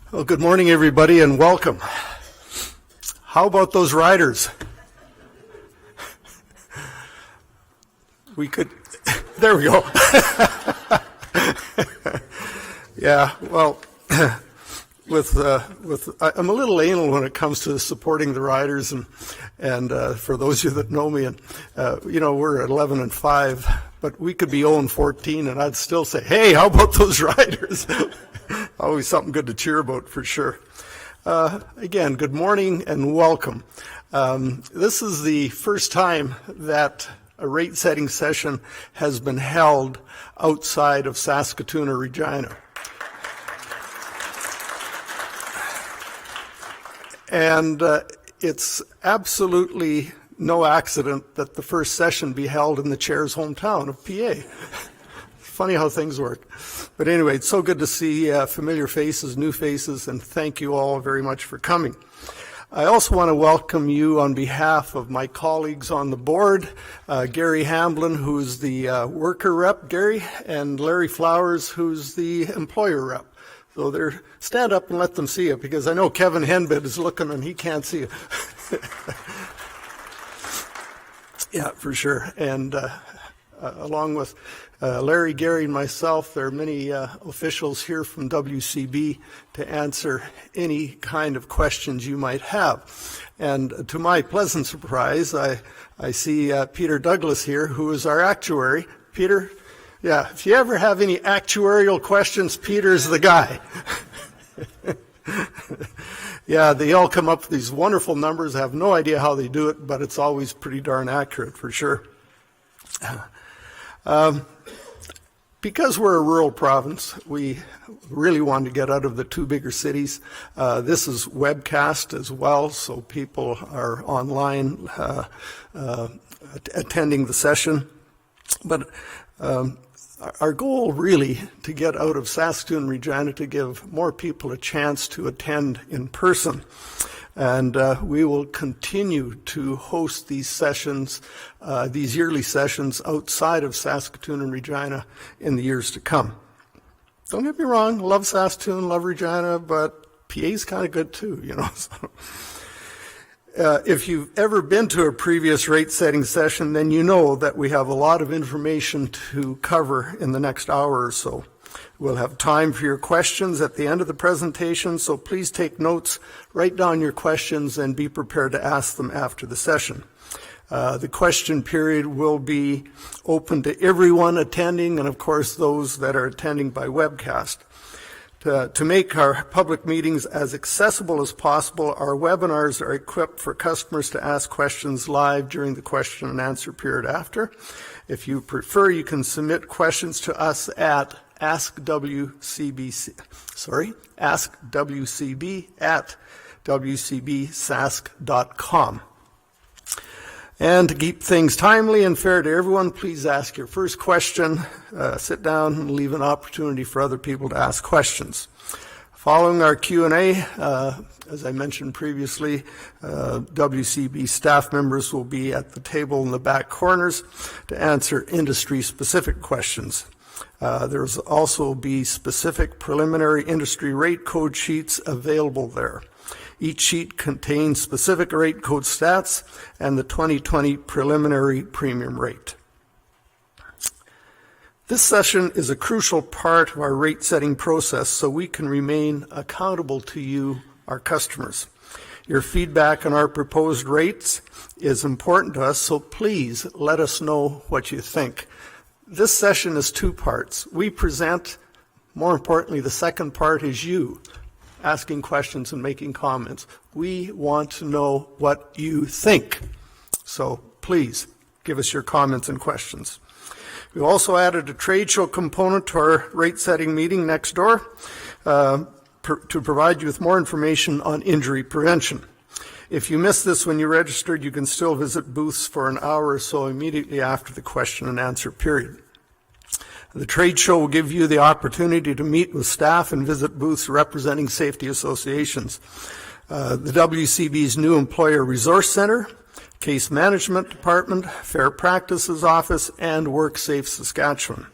Well, good morning, everybody, and welcome. How about those riders? We could, there we go. Yeah, well, I'm a little anal when it comes to supporting the riders, and for those of you that know me, and we're at 11-5, but we could be 0-14, and I'd still say, hey, how about those riders? Always something good to cheer about, for sure. Again, good morning and welcome. This is the first time that a rate-setting session has been held outside of Saskatoon or Regina. And it's absolutely no accident that the first session be held in the chair's hometown of PA. Funny how things work. But anyway, it's so good to see familiar faces, new faces, and thank you all very much for coming. I also want to welcome you on behalf of my colleagues on the board, Gary Hamblin, who's the worker rep, Gary, and Larry Flowers, who's the employer rep. So stand up and let them see you, because I know Kevin Henbid is looking and he can't see you. Yeah, for sure. And along with Larry, Gary, and myself, there are many officials here from WCB to answer any kind of questions you might have. And to my pleasant surprise, I see Peter Douglas here, who is our actuary. Peter, yeah, if you ever have any actuarial questions, Peter's the guy. Yeah, they all come up with these wonderful numbers. I have no idea how they do it, but it's always pretty darn accurate, for sure. Because we're a rural province, we really want to get out of the two bigger cities. This is webcast as well, so people are online attending the session. But our goal really to get out of Saskatoon and Regina to give more people a chance to attend in person. And we will continue to host these sessions, these yearly sessions outside of Saskatoon and Regina in the years to come. Don't get me wrong, love Saskatoon, love Regina, but PA's kind of good too, So, if you've ever been to a previous rate-setting session, then you know that we have a lot of information to cover in the next hour or so. We'll have time for your questions at the end of the presentation, so please take notes, write down your questions, and be prepared to ask them after the session. The question period will be open to everyone attending, and of course those that are attending by webcast. To make our public meetings as accessible as possible, our webinars are equipped for customers to ask questions live during the question and answer period after. If you prefer, you can submit questions to us at askWCB@wcbsask.com. And to keep things timely and fair to everyone, please ask your first question, sit down, and leave an opportunity for other people to ask questions. Following our Q&A, as I mentioned previously, WCB staff members will be at the table in the back corners to answer industry-specific questions. There's also be specific preliminary industry rate code sheets available there. Each sheet contains specific rate code stats and the 2020 preliminary premium rate. This session is a crucial part of our rate setting process so we can remain accountable to you, our customers. Your feedback on our proposed rates is important to us, so please let us know what you think. This session is two parts. We present, more importantly, the second part is you asking questions and making comments. We want to know what you think. So please give us your comments and questions. We also added a trade show component to our rate setting meeting next door to provide you with more information on injury prevention. If you missed this when you registered, you can still visit booths for an hour or so immediately after the question and answer period. The trade show will give you the opportunity to meet with staff and visit booths representing safety associations. The WCB's new Employer Resource Center, Case Management Department, Fair Practices Office, and WorkSafe Saskatchewan,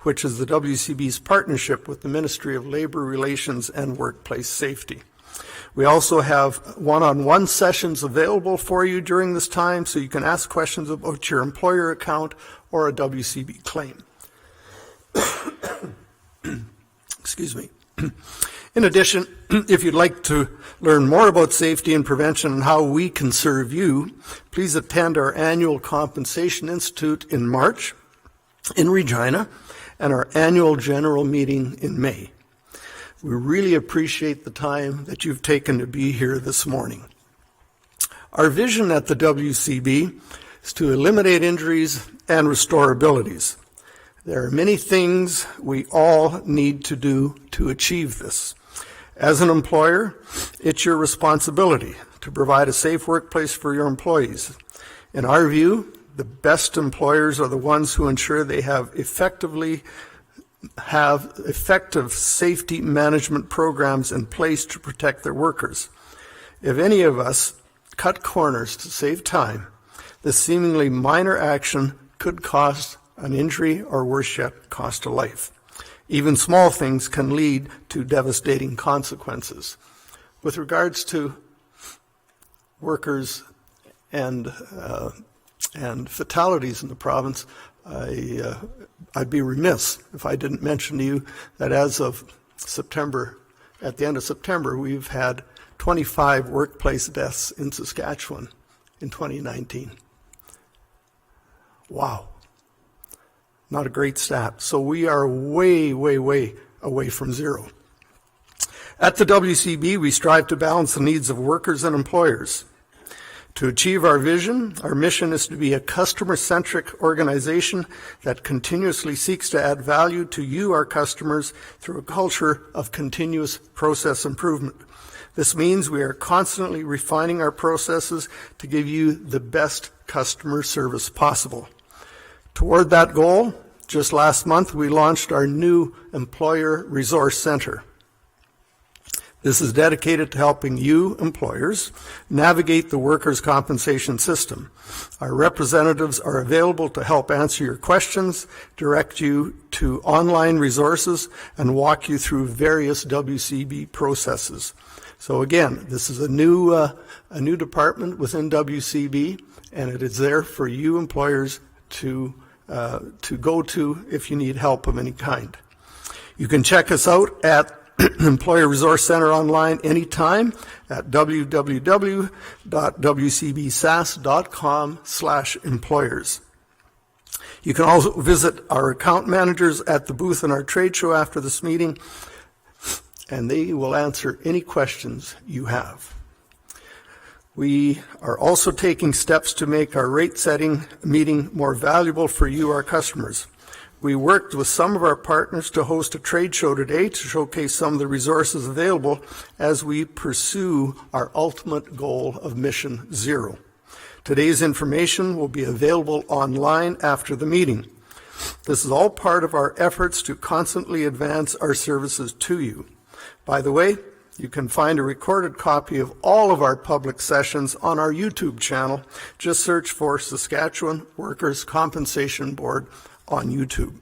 which is the WCB's partnership with the Ministry of Labor Relations and Workplace Safety. We also have one-on-one sessions available for you during this time, so you can ask questions about your employer account or a WCB claim. Excuse me. In addition, if you'd like to learn more about safety and prevention and how we can serve you, please attend our annual Compensation Institute in March in Regina and our annual general meeting in May. We really appreciate the time that you've taken to be here this morning. Our vision at the WCB is to eliminate injuries and restore abilities. There are many things we all need to do to achieve this. As an employer, it's your responsibility to provide a safe workplace for your employees. In our view, the best employers are the ones who ensure they have effective safety management programs in place to protect their workers. If any of us cut corners to save time, this seemingly minor action could cost an injury or, worse yet, cost a life. Even small things can lead to devastating consequences. With regards to workers and fatalities in the province, I'd be remiss if I didn't mention to you that as of September, at the end of September, we've had 25 workplace deaths in Saskatchewan in 2019. Wow. Not a great stat. So we are way, way, way away from zero. At the WCB, we strive to balance the needs of workers and employers. To achieve our vision, our mission is to be a customer-centric organization that continuously seeks to add value to you, our customers, through a culture of continuous process improvement. This means we are constantly refining our processes to give you the best customer service possible. Toward that goal, just last month, we launched our new Employer Resource Center. This is dedicated to helping you, employers, navigate the workers' compensation system. Our representatives are available to help answer your questions, direct you to online resources, and walk you through various WCB processes. So again, this is a new department within WCB, and it is there for you, employers, to go to if you need help of any kind. You can check us out at Employer Resource Center online anytime at www.wcbsas.com/employers. You can also visit our account managers at the booth in our trade show after this meeting, and they will answer any questions you have. We are also taking steps to make our rate-setting meeting more valuable for you, our customers. We worked with some of our partners to host a trade show today to showcase some of the resources available as we pursue our ultimate goal of Mission Zero. Today's information will be available online after the meeting. This is all part of our efforts to constantly advance our services to you. By the way, you can find a recorded copy of all of our public sessions on our YouTube channel. Just search for Saskatchewan Workers' Compensation Board on YouTube.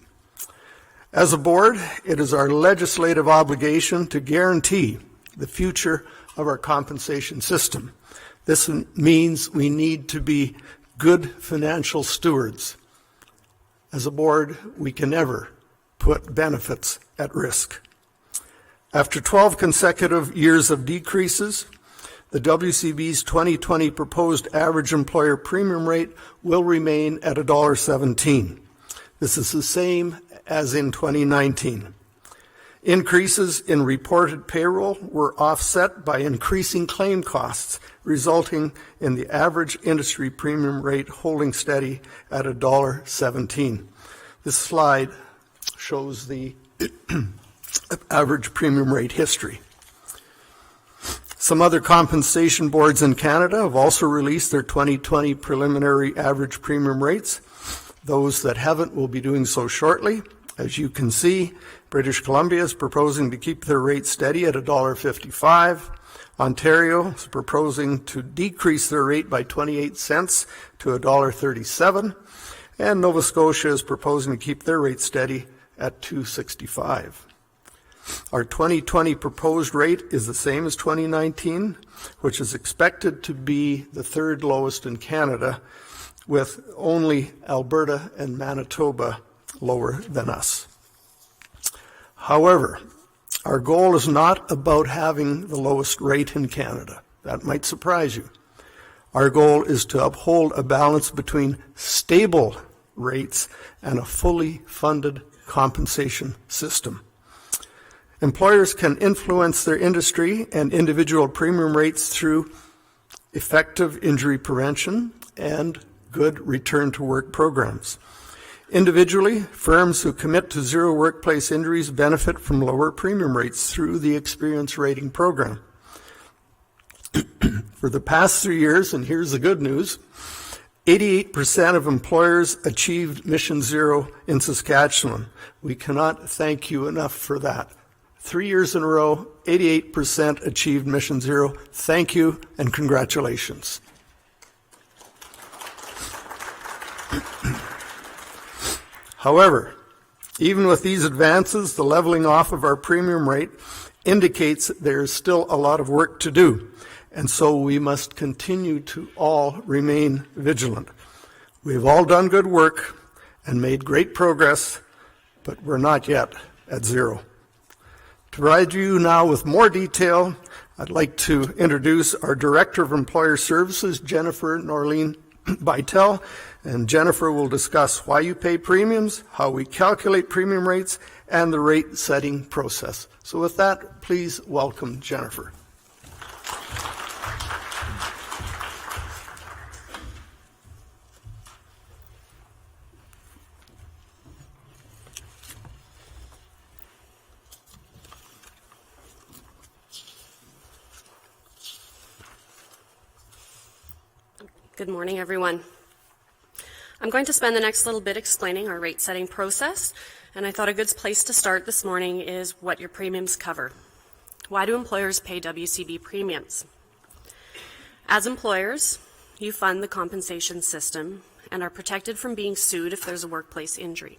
As a board, it is our legislative obligation to guarantee the future of our compensation system. This means we need to be good financial stewards. As a board, we can never put benefits at risk. After 12 consecutive years of decreases, the WCB's 2020 proposed average employer premium rate will remain at $1.17. This is the same as in 2019. Increases in reported payroll were offset by increasing claim costs, resulting in the average industry premium rate holding steady at $1.17. This slide shows the average premium rate history. Some other compensation boards in Canada have also released their 2020 preliminary average premium rates. Those that haven't will be doing so shortly. As you can see, British Columbia is proposing to keep their rate steady at $1.55. Ontario is proposing to decrease their rate by 28 cents to $1.37. And Nova Scotia is proposing to keep their rate steady at $2.65. Our 2020 proposed rate is the same as 2019, which is expected to be the third lowest in Canada, with only Alberta and Manitoba lower than us. However, our goal is not about having the lowest rate in Canada. That might surprise you. Our goal is to uphold a balance between stable rates and a fully funded compensation system. Employers can influence their industry and individual premium rates through effective injury prevention and good return-to-work programs. Individually, firms who commit to zero workplace injuries benefit from lower premium rates through the Experience Rating Program. For the past 3 years, and here's the good news, 88% of employers achieved Mission Zero in Saskatchewan. We cannot thank you enough for that. 3 years in a row, 88% achieved Mission Zero. Thank you and congratulations. However, even with these advances, the leveling off of our premium rate indicates there is still a lot of work to do, and so we must continue to all remain vigilant. We've all done good work and made great progress, but we're not yet at zero. To provide you now with more detail, I'd like to introduce our Director of Employer Services, Jennifer Norleen Bytel, and Jennifer will discuss why you pay premiums, how we calculate premium rates, and the rate setting process. So with that, please welcome Jennifer. Good morning, everyone. I'm going to spend the next little bit explaining our rate setting process, and I thought a good place to start this morning is what your premiums cover. Why do employers pay WCB premiums? As employers, you fund the compensation system and are protected from being sued if there's a workplace injury.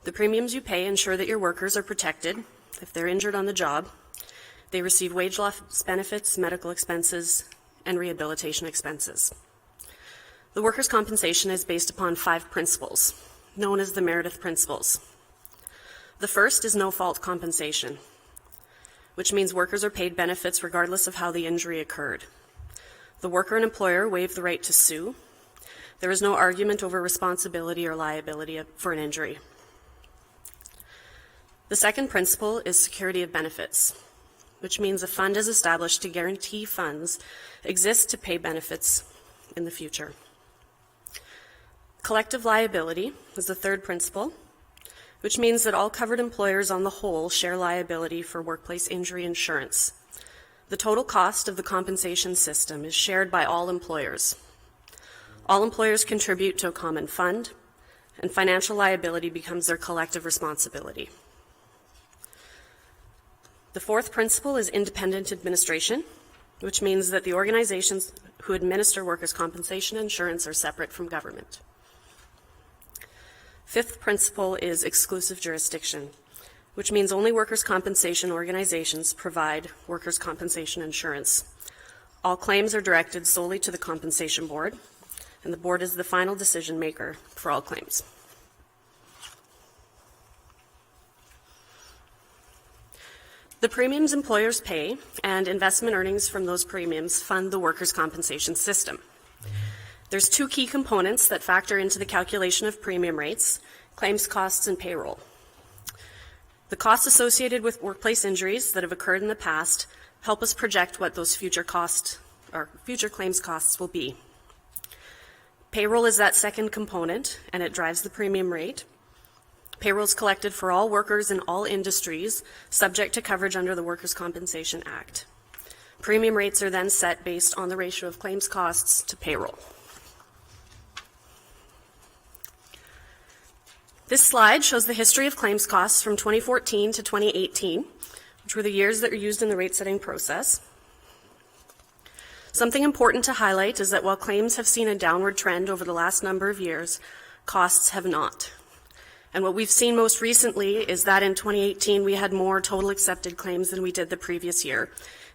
The premiums you pay ensure that your workers are protected if they're injured on the job. They receive wage loss benefits, medical expenses, and rehabilitation expenses. The workers' compensation is based upon 5 principles, known as the Meredith Principles. The first is no-fault compensation, which means workers are paid benefits regardless of how the injury occurred. The worker and employer waive the right to sue. There is no argument over responsibility or liability for an injury. The second principle is security of benefits, which means a fund is established to guarantee funds exist to pay benefits in the future. Collective liability is the third principle, which means that all covered employers on the whole share liability for workplace injury insurance. The total cost of the compensation system is shared by all employers. All employers contribute to a common fund, and financial liability becomes their collective responsibility. The fourth principle is independent administration, which means that the organizations who administer workers' compensation insurance are separate from government. Fifth principle is exclusive jurisdiction, which means only workers' compensation organizations provide workers' compensation insurance. All claims are directed solely to the Compensation Board, and the board is the final decision maker for all claims. The premiums employers pay and investment earnings from those premiums fund the workers' compensation system. There's 2 key components that factor into the calculation of premium rates: claims costs and payroll. The costs associated with workplace injuries that have occurred in the past help us project what those future costs or future claims costs will be. Payroll is that second component, and it drives the premium rate. Payroll is collected for all workers in all industries subject to coverage under the Workers' Compensation Act. Premium rates are then set based on the ratio of claims costs to payroll. This slide shows the history of claims costs from 2014 to 2018, which were the years that were used in the rate setting process. Something important to highlight is that while claims have seen a downward trend over the last number of years, costs have not. And what we've seen most recently is that in 2018, we had more total accepted claims than we did the previous year,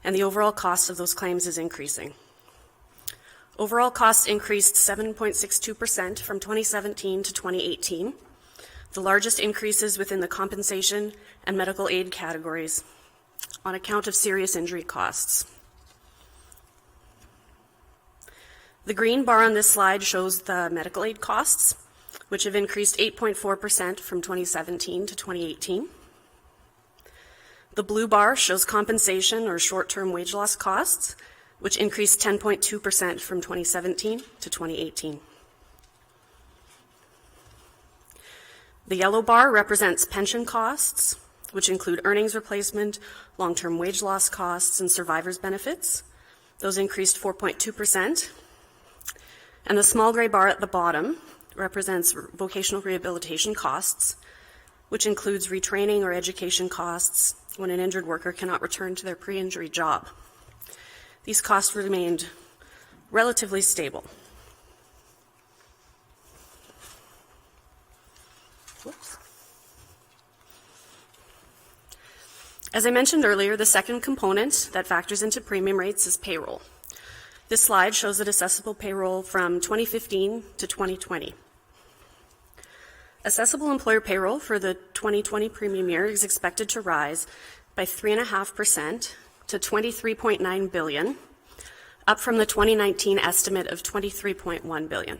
and the overall cost of those claims is increasing. Overall costs increased 7.62% from 2017 to 2018, the largest increases within the compensation and medical aid categories on account of serious injury costs. The green bar on this slide shows the medical aid costs, which have increased 8.4% from 2017 to 2018. The blue bar shows compensation or short-term wage loss costs, which increased 10.2% from 2017 to 2018. The yellow bar represents pension costs, which include earnings replacement, long-term wage loss costs, and survivors' benefits. Those increased 4.2%. And the small gray bar at the bottom represents vocational rehabilitation costs, which includes retraining or education costs when an injured worker cannot return to their pre-injury job. These costs remained relatively stable. Whoops. As I mentioned earlier, the second component that factors into premium rates is payroll. This slide shows that assessable payroll from 2015 to 2020. Assessable employer payroll for the 2020 premium year is expected to rise by 3.5% to $23.9 billion, up from the 2019 estimate of $23.1 billion.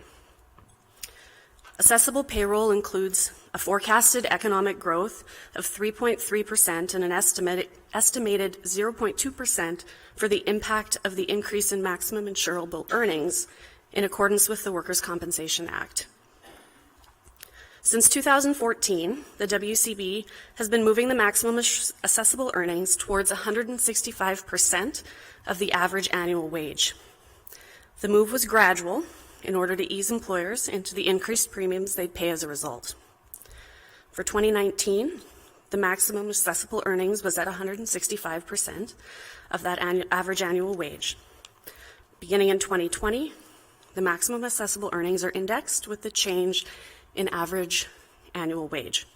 Assessable payroll includes a forecasted economic growth of 3.3% and an estimated 0.2% for the impact of the increase in maximum insurable earnings in accordance with the Workers' Compensation Act. Since 2014, the WCB has been moving the maximum assessable earnings towards 165% of the average annual wage. The move was gradual in order to ease employers into the increased premiums they'd pay as a result. For 2019, the maximum assessable earnings was at 165% of that average annual wage. Beginning in 2020, the maximum assessable earnings are indexed with the change in average annual wage,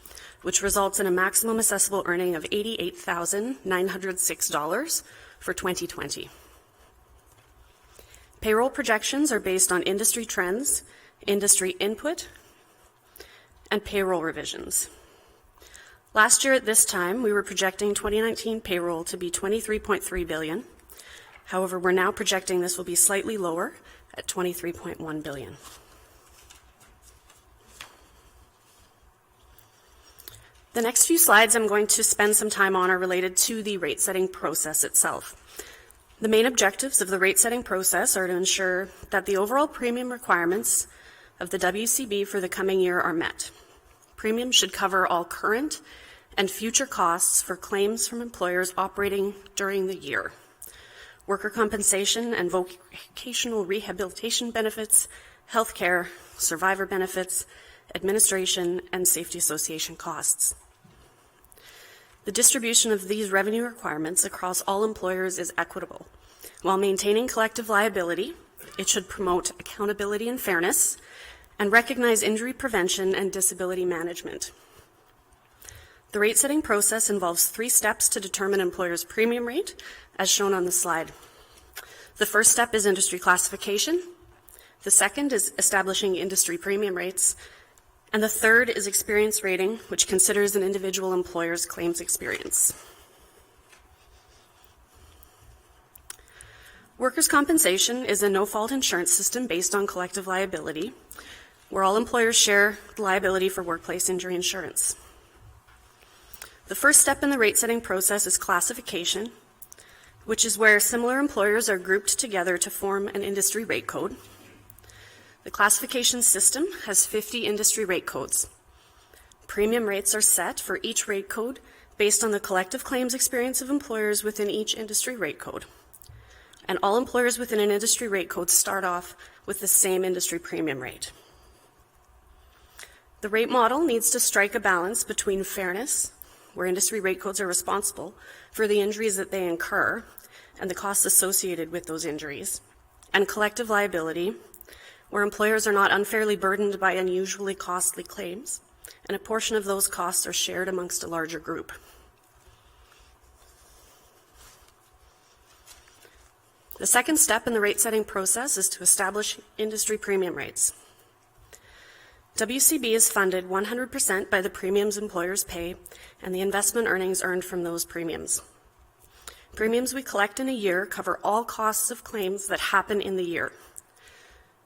which results in a maximum assessable earning of $88,906 for 2020. Payroll projections are based on industry trends, industry input, and payroll revisions. Last year at this time, we were projecting 2019 payroll to be $23.3 billion. However, we're now projecting this will be slightly lower at $23.1 billion. The next few slides I'm going to spend some time on are related to the rate setting process itself. The main objectives of the rate setting process are to ensure that the overall premium requirements of the WCB for the coming year are met. Premiums should cover all current and future costs for claims from employers operating during the year. Worker compensation and vocational rehabilitation benefits, health care, survivor benefits, administration, and safety association costs. The distribution of these revenue requirements across all employers is equitable. While maintaining collective liability, it should promote accountability and fairness and recognize injury prevention and disability management. The rate setting process involves 3 steps to determine employers' premium rate, as shown on the slide. The first step is industry classification. The second is establishing industry premium rates. And the third is experience rating, which considers an individual employer's claims experience. Workers' compensation is a no-fault insurance system based on collective liability, where all employers share the liability for workplace injury insurance. The first step in the rate-setting process is classification, which is where similar employers are grouped together to form an industry rate code. The classification system has 50 industry rate codes. Premium rates are set for each rate code based on the collective claims experience of employers within each industry rate code. And all employers within an industry rate code start off with the same industry premium rate. The rate model needs to strike a balance between fairness, where industry rate codes are responsible for the injuries that they incur and the costs associated with those injuries, and collective liability, where employers are not unfairly burdened by unusually costly claims and a portion of those costs are shared amongst a larger group. The second step in the rate-setting process is to establish industry premium rates. WCB is funded 100% by the premiums employers pay and the investment earnings earned from those premiums. Premiums we collect in a year cover all costs of claims that happen in the year.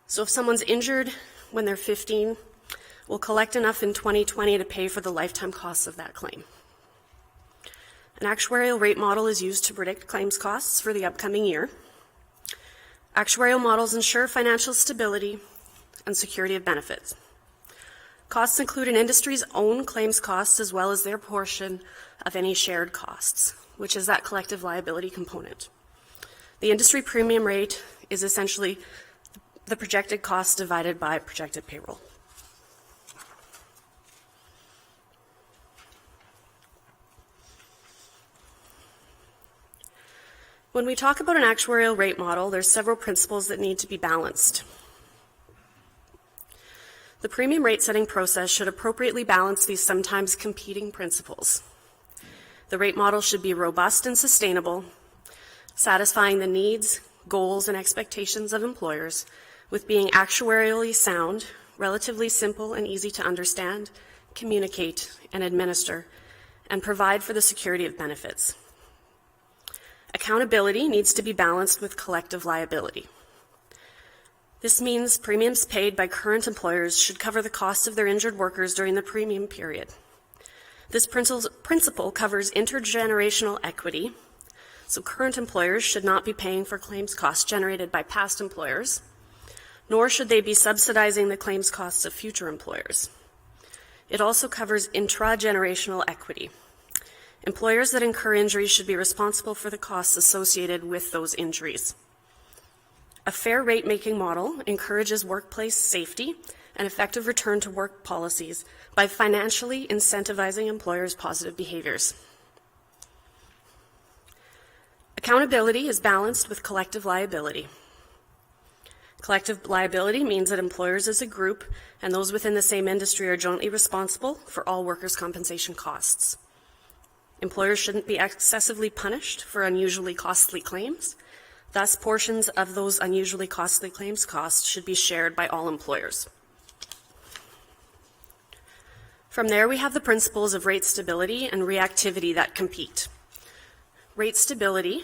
So if someone's injured when they're 15, we'll collect enough in 2020 to pay for the lifetime costs of that claim. An actuarial rate model is used to predict claims costs for the upcoming year. Actuarial models ensure financial stability and security of benefits. Costs include an industry's own claims costs as well as their portion of any shared costs, which is that collective liability component. The industry premium rate is essentially the projected cost divided by projected payroll. When we talk about an actuarial rate model, there's several principles that need to be balanced. The premium rate setting process should appropriately balance these sometimes competing principles. The rate model should be robust and sustainable, satisfying the needs, goals, and expectations of employers, with being actuarially sound, relatively simple and easy to understand, communicate, and administer, and provide for the security of benefits. Accountability needs to be balanced with collective liability. This means premiums paid by current employers should cover the costs of their injured workers during the premium period. This principle covers intergenerational equity, so current employers should not be paying for claims costs generated by past employers, nor should they be subsidizing the claims costs of future employers. It also covers intragenerational equity. Employers that incur injuries should be responsible for the costs associated with those injuries. A fair rate-making model encourages workplace safety and effective return to work policies by financially incentivizing employers' positive behaviors. Accountability is balanced with collective liability. Collective liability means that employers as a group and those within the same industry are jointly responsible for all workers' compensation costs. Employers shouldn't be excessively punished for unusually costly claims. Thus, portions of those unusually costly claims costs should be shared by all employers. From there, we have the principles of rate stability and reactivity that compete. Rate stability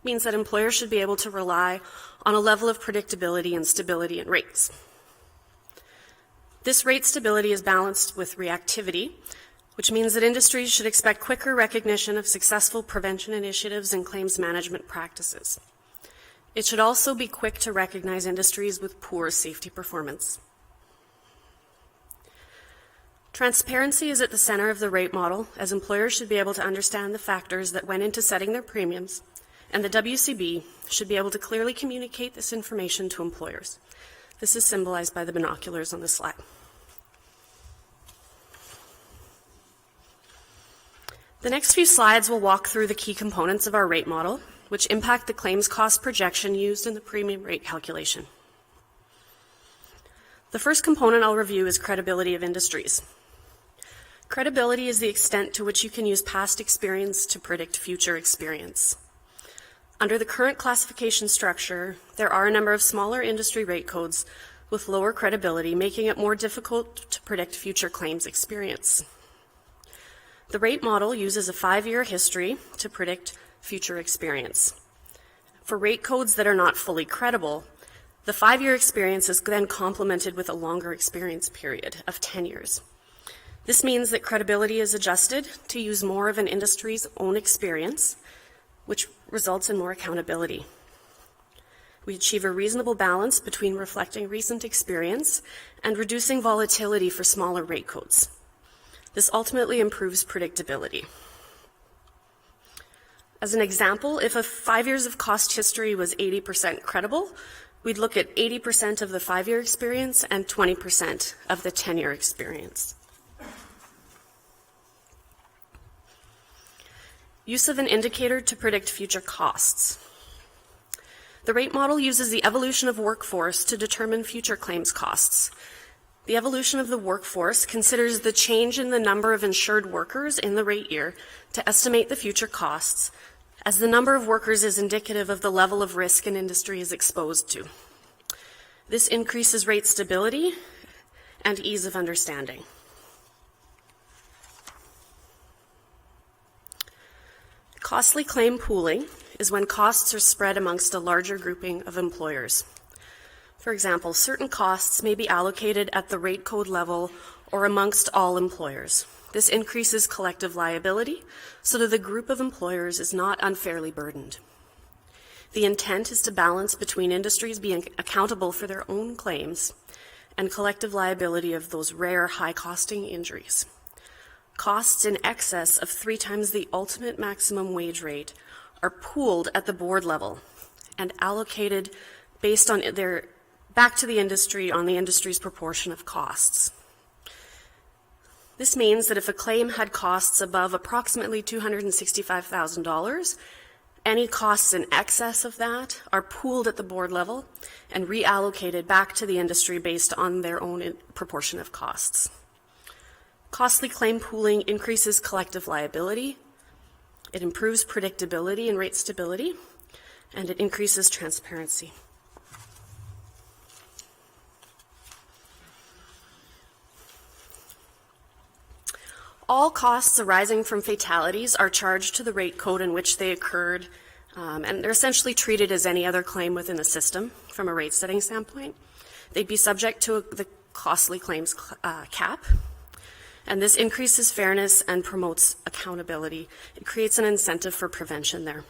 means that employers should be able to rely on a level of predictability and stability in rates. This rate stability is balanced with reactivity, which means that industries should expect quicker recognition of successful prevention initiatives and claims management practices. It should also be quick to recognize industries with poor safety performance. Transparency is at the center of the rate model, as employers should be able to understand the factors that went into setting their premiums, and the WCB should be able to clearly communicate this information to employers. This is symbolized by the binoculars on the slide. The next few slides will walk through the key components of our rate model, which impact the claims cost projection used in the premium rate calculation. The first component I'll review is credibility of industries. Credibility is the extent to which you can use past experience to predict future experience. Under the current classification structure, there are a number of smaller industry rate codes with lower credibility, making it more difficult to predict future claims experience. The rate model uses a 5-year history to predict future experience. For rate codes that are not fully credible, the 5-year experience is then complemented with a longer experience period of 10 years. This means that credibility is adjusted to use more of an industry's own experience, which results in more accountability. We achieve a reasonable balance between reflecting recent experience and reducing volatility for smaller rate codes. This ultimately improves predictability. As an example, if a 5 years of cost history was 80% credible, we'd look at 80% of the 5-year experience and 20% of the 10-year experience. Use of an indicator to predict future costs. The rate model uses the evolution of workforce to determine future claims costs. The evolution of the workforce considers the change in the number of insured workers in the rate year to estimate the future costs, as the number of workers is indicative of the level of risk an industry is exposed to. This increases rate stability and ease of understanding. Costly claim pooling is when costs are spread amongst a larger grouping of employers. For example, certain costs may be allocated at the rate code level or amongst all employers. This increases collective liability so that the group of employers is not unfairly burdened. The intent is to balance between industries being accountable for their own claims and collective liability of those rare high-costing injuries. Costs in excess of 3 times the ultimate maximum wage rate are pooled at the board level and allocated based on their back to the industry on the industry's proportion of costs. This means that if a claim had costs above approximately $265,000, any costs in excess of that are pooled at the board level and reallocated back to the industry based on their own proportion of costs. Costly claim pooling increases collective liability, it improves predictability and rate stability, and it increases transparency. All costs arising from fatalities are charged to the rate code in which they occurred, and they're essentially treated as any other claim within the system from a rate setting standpoint. They'd be subject to the costly claims cap, and this increases fairness and promotes accountability. It creates an incentive for prevention there.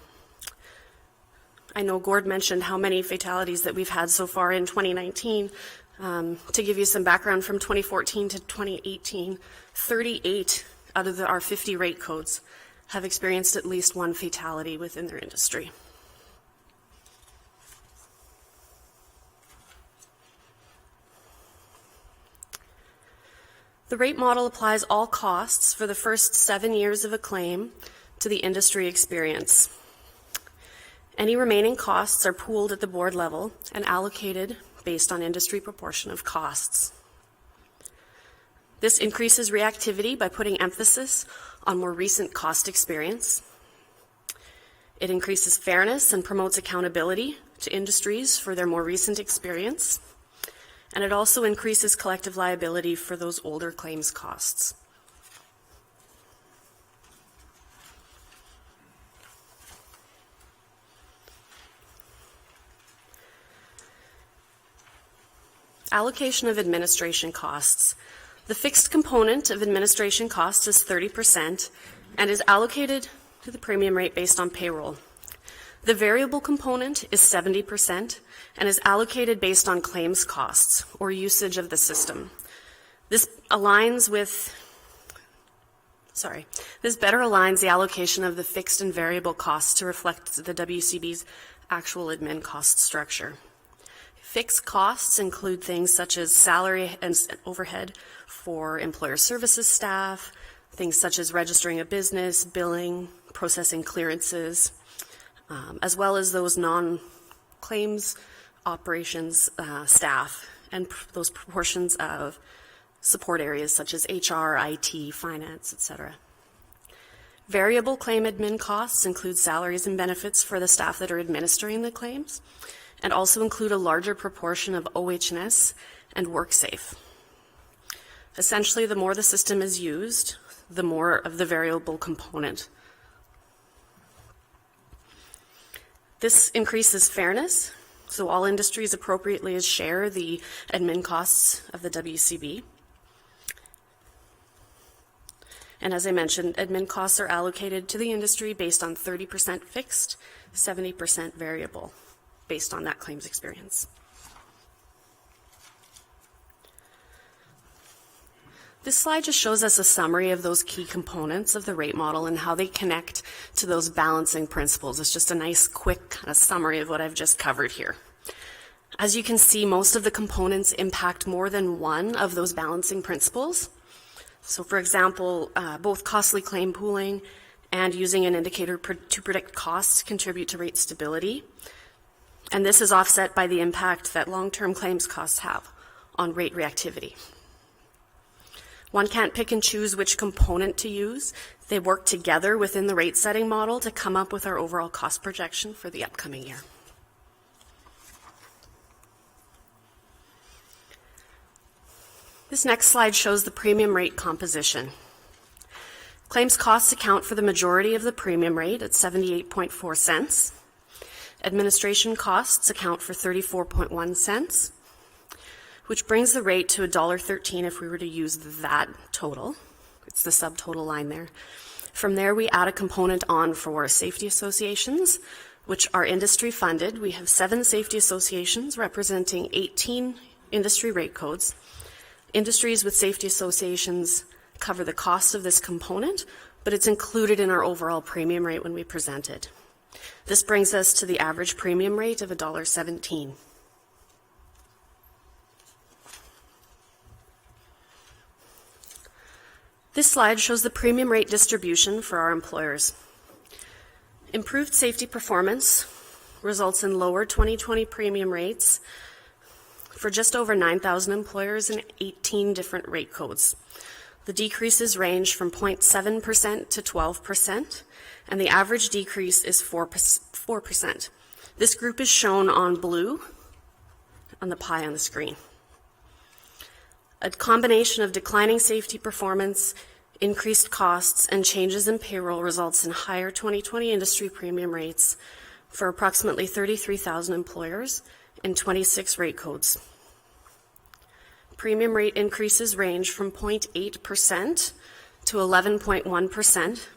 I know Gord mentioned how many fatalities that we've had so far in 2019. To give you some background, from 2014 to 2018, 38 out of our 50 rate codes have experienced at least one fatality within their industry. The rate model applies all costs for the first 7 years of a claim to the industry experience. Any remaining costs are pooled at the board level and allocated based on industry proportion of costs. This increases reactivity by putting emphasis on more recent cost experience. It increases fairness and promotes accountability to industries for their more recent experience. And it also increases collective liability for those older claims costs. Allocation of administration costs. The fixed component of administration costs is 30% and is allocated to the premium rate based on payroll. The variable component is 70% and is allocated based on claims costs or usage of the system. This better aligns the allocation of the fixed and variable costs to reflect the WCB's actual admin cost structure. Fixed costs include things such as salary and overhead for employer services staff, things such as registering a business, billing, processing clearances, as well as those non-claims operations staff and those proportions of support areas such as HR, IT, finance, etc. Variable claim admin costs include salaries and benefits for the staff that are administering the claims, and also include a larger proportion of OH&S and WorkSafe. Essentially, the more the system is used, the more of the variable component. This increases fairness, so all industries appropriately share the admin costs of the WCB. And as I mentioned, admin costs are allocated to the industry based on 30% fixed, 70% variable, based on that claims experience. This slide just shows us a summary of those key components of the rate model and how they connect to those balancing principles. It's just a nice, quick kind of summary of what I've just covered here. As you can see, most of the components impact more than one of those balancing principles. So for example, both costly claim pooling and using an indicator to predict costs contribute to rate stability. And this is offset by the impact that long-term claims costs have on rate reactivity. One can't pick and choose which component to use. They work together within the rate setting model to come up with our overall cost projection for the upcoming year. This next slide shows the premium rate composition. Claims costs account for the majority of the premium rate at 78.4 cents. Administration costs account for 34.1 cents, which brings the rate to $1.13 if we were to use that total. It's the subtotal line there. From there, we add a component on for safety associations, which are industry funded. We have 7 safety associations representing 18 industry rate codes. Industries with safety associations cover the cost of this component, but it's included in our overall premium rate when we present it. This brings us to the average premium rate of $1.17. This slide shows the premium rate distribution for our employers. Improved safety performance results in lower 2020 premium rates for just over 9,000 employers in 18 different rate codes. The decreases range from 0.7% to 12%, and the average decrease is 4%. This group is shown on blue on the pie on the screen. A combination of declining safety performance, increased costs, and changes in payroll results in higher 2020 industry premium rates for approximately 33,000 employers in 26 rate codes. Premium rate increases range from 0.8% to 11.1%,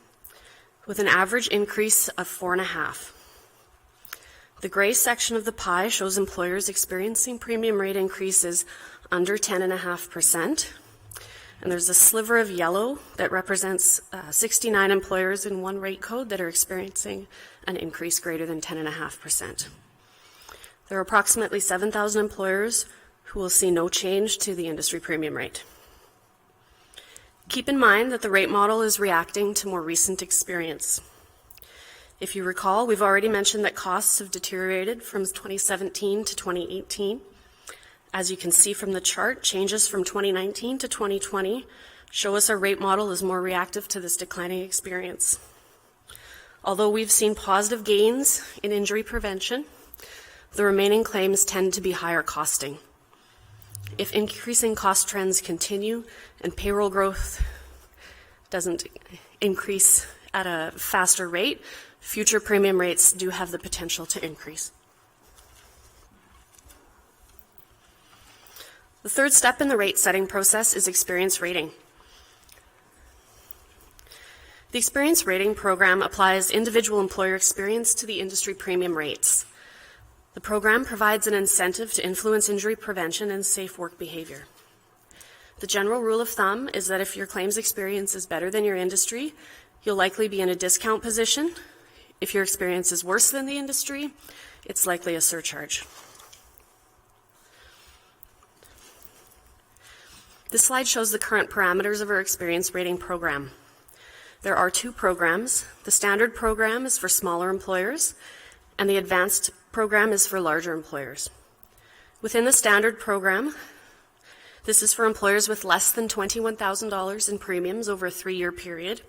with an average increase of 4.5%. The gray section of the pie shows employers experiencing premium rate increases under 10.5%, and there's a sliver of yellow that represents 69 employers in one rate code that are experiencing an increase greater than 10.5%. There are approximately 7,000 employers who will see no change to the industry premium rate. Keep in mind that the rate model is reacting to more recent experience. If you recall, we've already mentioned that costs have deteriorated from 2017 to 2018. As you can see from the chart, changes from 2019 to 2020 show us our rate model is more reactive to this declining experience. Although we've seen positive gains in injury prevention, the remaining claims tend to be higher costing. If increasing cost trends continue and payroll growth doesn't increase at a faster rate, future premium rates do have the potential to increase. The third step in the rate setting process is experience rating. The experience rating program applies individual employer experience to the industry premium rates. The program provides an incentive to influence injury prevention and safe work behavior. The general rule of thumb is that if your claims experience is better than your industry, you'll likely be in a discount position. If your experience is worse than the industry, it's likely a surcharge. This slide shows the current parameters of our experience rating program. There are 2 programs. The standard program is for smaller employers, and the advanced program is for larger employers. Within the standard program, this is for employers with less than $21,000 in premiums over a 3-year period.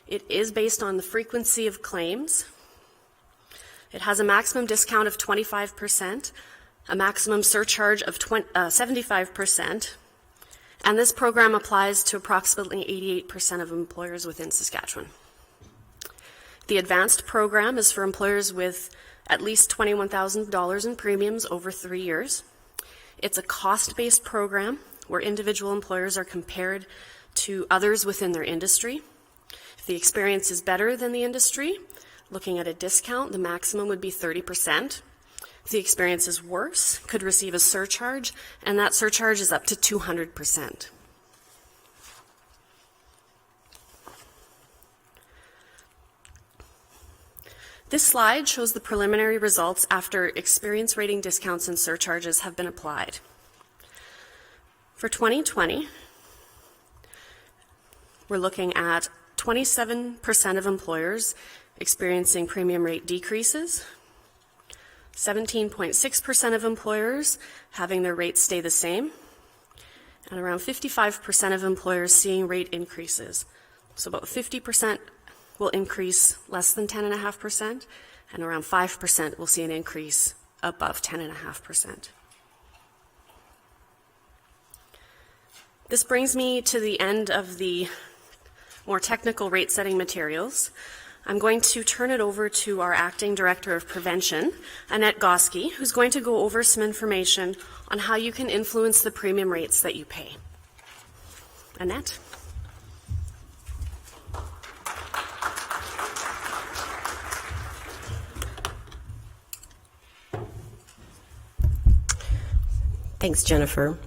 It is based on the frequency of claims. It has a maximum discount of 25%, a maximum surcharge of 75%, and this program applies to approximately 88% of employers within Saskatchewan. The advanced program is for employers with at least $21,000 in premiums over 3 years. It's a cost-based program where individual employers are compared to others within their industry. If the experience is better than the industry, looking at a discount, the maximum would be 30%. If the experience is worse, could receive a surcharge, and that surcharge is up to 200%. This slide shows the preliminary results after experience rating discounts and surcharges have been applied. For 2020, we're looking at 27% of employers experiencing premium rate decreases, 17.6% of employers having their rates stay the same, and around 55% of employers seeing rate increases. So about 50% will increase less than 10.5%, and around 5% will see an increase above 10.5%. This brings me to the end of the more technical rate setting materials. I'm going to turn it over to our Acting Director of Prevention, Annette Goski, who's going to go over some information on how you can influence the premium rates that you pay. Annette? Thanks, Jennifer.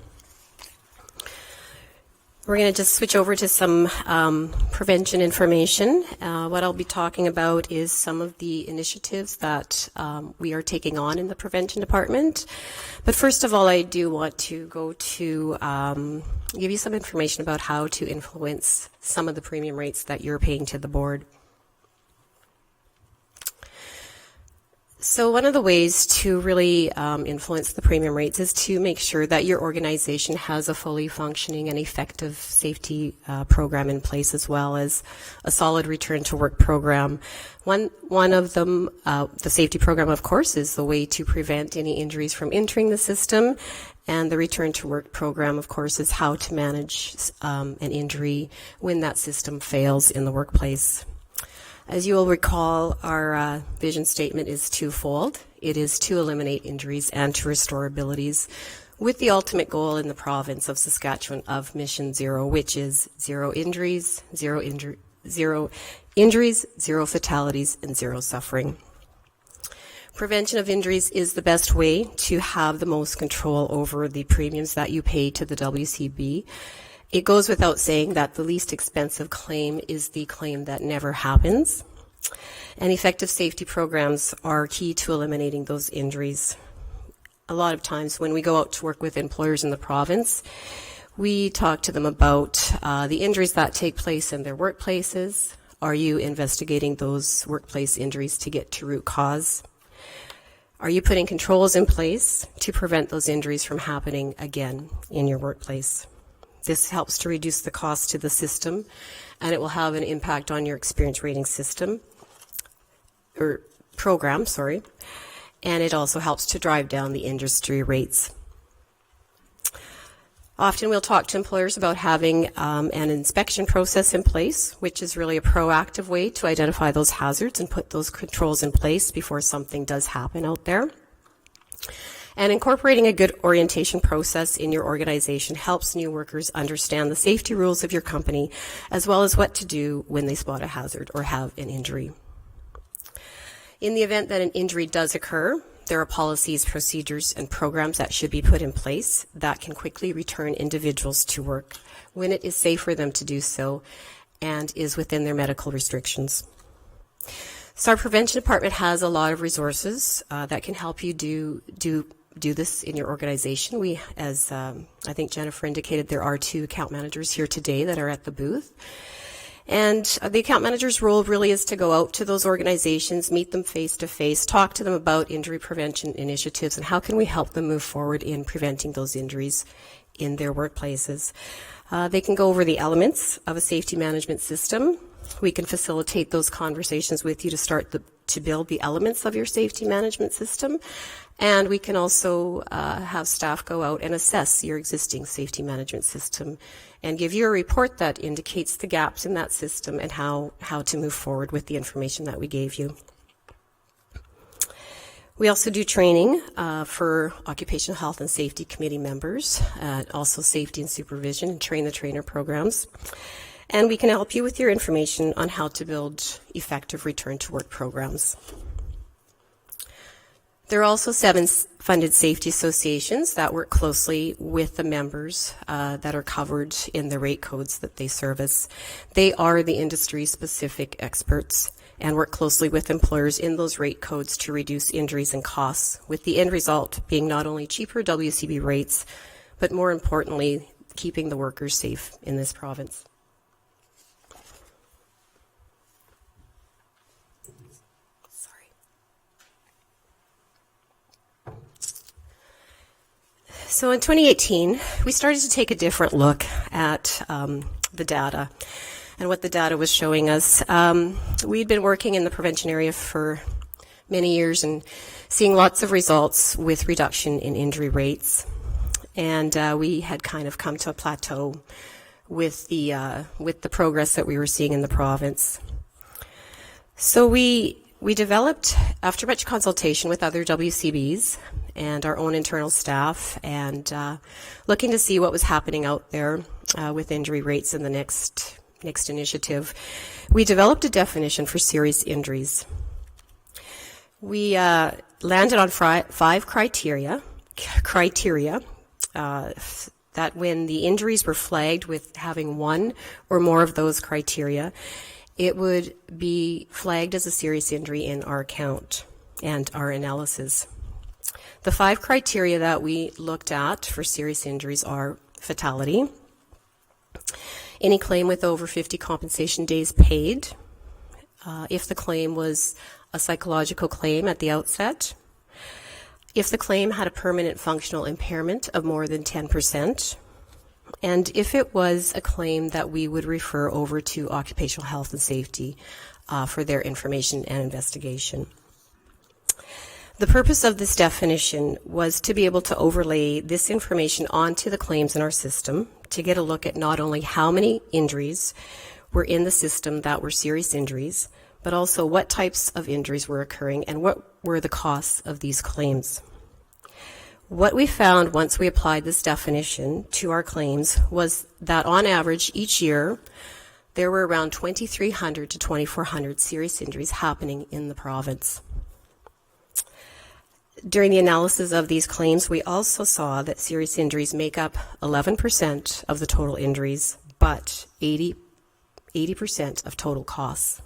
We're going to just switch over to some prevention information. What I'll be talking about is some of the initiatives that we are taking on in the prevention department. But first of all, I do want to go to give you some information about how to influence some of the premium rates that you're paying to the board. So one of the ways to really influence the premium rates is to make sure that your organization has a fully functioning and effective safety program in place, as well as a solid return to work program. One of them, the safety program, of course, is the way to prevent any injuries from entering the system. And the return to work program, of course, is how to manage an injury when that system fails in the workplace. As you will recall, our vision statement is twofold. It is to eliminate injuries and to restore abilities, with the ultimate goal in the province of Saskatchewan of Mission Zero, which is zero injuries, zero fatalities, and zero suffering. Prevention of injuries is the best way to have the most control over the premiums that you pay to the WCB. It goes without saying that the least expensive claim is the claim that never happens. And effective safety programs are key to eliminating those injuries. A lot of times when we go out to work with employers in the province, we talk to them about the injuries that take place in their workplaces. Are you investigating those workplace injuries to get to root cause? Are you putting controls in place to prevent those injuries from happening again in your workplace? This helps to reduce the cost to the system, and it will have an impact on your experience rating system, or program, and it also helps to drive down the industry rates. Often we'll talk to employers about having an inspection process in place, which is really a proactive way to identify those hazards and put those controls in place before something does happen out there. And incorporating a good orientation process in your organization helps new workers understand the safety rules of your company, as well as what to do when they spot a hazard or have an injury. In the event that an injury does occur, there are policies, procedures, and programs that should be put in place that can quickly return individuals to work when it is safe for them to do so and is within their medical restrictions. So our prevention department has a lot of resources that can help you do this in your organization. We, as I think Jennifer indicated, there are 2 account managers here today that are at the booth. And the account manager's role really is to go out to those organizations, meet them face to face, talk to them about injury prevention initiatives and how can we help them move forward in preventing those injuries in their workplaces. They can go over the elements of a safety management system. We can facilitate those conversations with you to start to build the elements of your safety management system. And we can also have staff go out and assess your existing safety management system and give you a report that indicates the gaps in that system and how to move forward with the information that we gave you. We also do training for Occupational Health and Safety Committee members, also safety and supervision and train the trainer programs. And we can help you with your information on how to build effective return to work programs. There are also 7 funded safety associations that work closely with the members that are covered in the rate codes that they service. They are the industry-specific experts and work closely with employers in those rate codes to reduce injuries and costs, with the end result being not only cheaper WCB rates, but more importantly, keeping the workers safe in this province. So in 2018, we started to take a different look at the data and what the data was showing us. We'd been working in the prevention area for many years and seeing lots of results with reduction in injury rates. And we had kind of come to a plateau with the progress that we were seeing in the province. So we developed, after much consultation with other WCBs and our own internal staff, and looking to see what was happening out there with injury rates in the next initiative, we developed a definition for serious injuries. We landed on 5 criteria that when the injuries were flagged with having one or more of those criteria, it would be flagged as a serious injury in our account and our analysis. The 5 criteria that we looked at for serious injuries are fatality, any claim with over 50 compensation days paid, if the claim was a psychological claim at the outset, if the claim had a permanent functional impairment of more than 10%, and if it was a claim that we would refer over to occupational health and safety for their information and investigation. The purpose of this definition was to be able to overlay this information onto the claims in our system to get a look at not only how many injuries were in the system that were serious injuries, but also what types of injuries were occurring and what were the costs of these claims. What we found once we applied this definition to our claims was that on average each year there were around 2,300 to 2,400 serious injuries happening in the province. During the analysis of these claims, we also saw that serious injuries make up 11% of the total injuries, but 80% of total costs.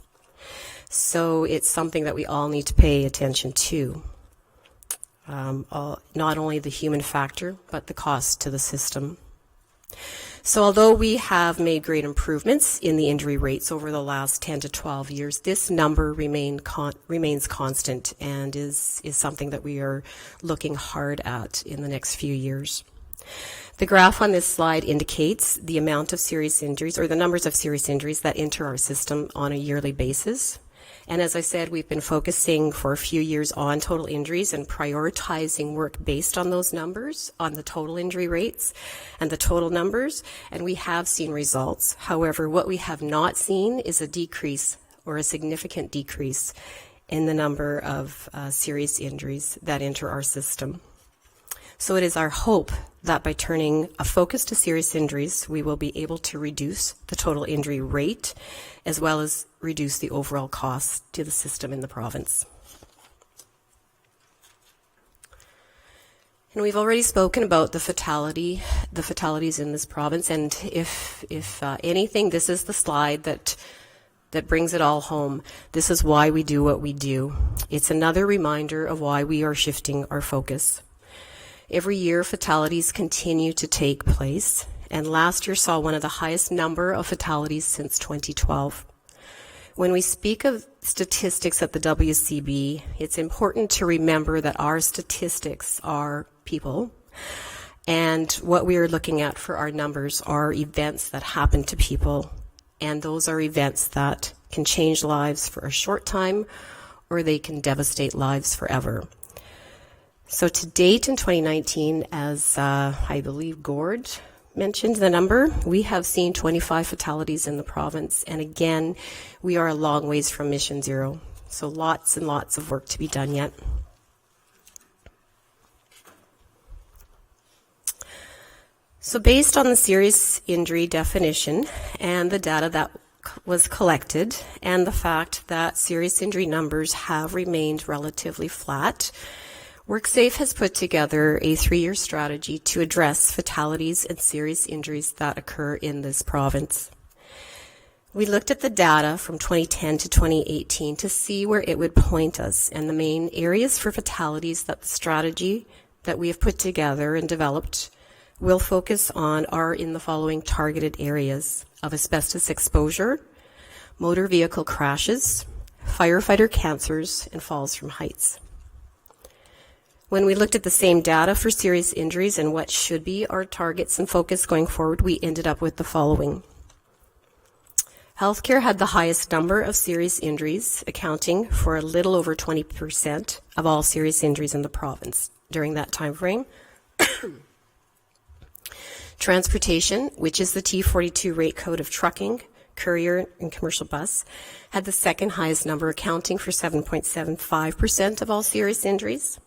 So it's something that we all need to pay attention to. Not only the human factor, but the cost to the system. So although we have made great improvements in the injury rates over the last 10 to 12 years, this number remains constant and is something that we are looking hard at in the next few years. The graph on this slide indicates the amount of serious injuries, or the numbers of serious injuries that enter our system on a yearly basis. And as I said, we've been focusing for a few years on total injuries and prioritizing work based on those numbers, on the total injury rates and the total numbers, and we have seen results. However, what we have not seen is a decrease or a significant decrease in the number of serious injuries that enter our system. So it is our hope that by turning a focus to serious injuries, we will be able to reduce the total injury rate as well as reduce the overall cost to the system in the province. And we've already spoken about the fatalities in this province, and if anything, this is the slide that brings it all home. This is why we do what we do. It's another reminder of why we are shifting our focus. Every year, fatalities continue to take place, and last year saw one of the highest number of fatalities since 2012. When we speak of statistics at the WCB, it's important to remember that our statistics are people, and what we are looking at for our numbers are events that happen to people, and those are events that can change lives for a short time, or they can devastate lives forever. So to date in 2019, as I believe Gord mentioned the number, we have seen 25 fatalities in the province. And again, we are a long ways from Mission Zero. So lots and lots of work to be done yet. So based on the serious injury definition and the data that was collected and the fact that serious injury numbers have remained relatively flat, WorkSafe has put together a 3-year strategy to address fatalities and serious injuries that occur in this province. We looked at the data from 2010 to 2018 to see where it would point us, and the main areas for fatalities that the strategy that we have put together and developed will focus on are in the following targeted areas of asbestos exposure, motor vehicle crashes, firefighter cancers, and falls from heights. When we looked at the same data for serious injuries and what should be our targets and focus going forward, we ended up with the following. Healthcare had the highest number of serious injuries, accounting for a little over 20% of all serious injuries in the province during that time frame. Transportation, which is the T42 rate code of trucking, courier, and commercial bus, had the second highest number, accounting for 7.75% of all serious injuries.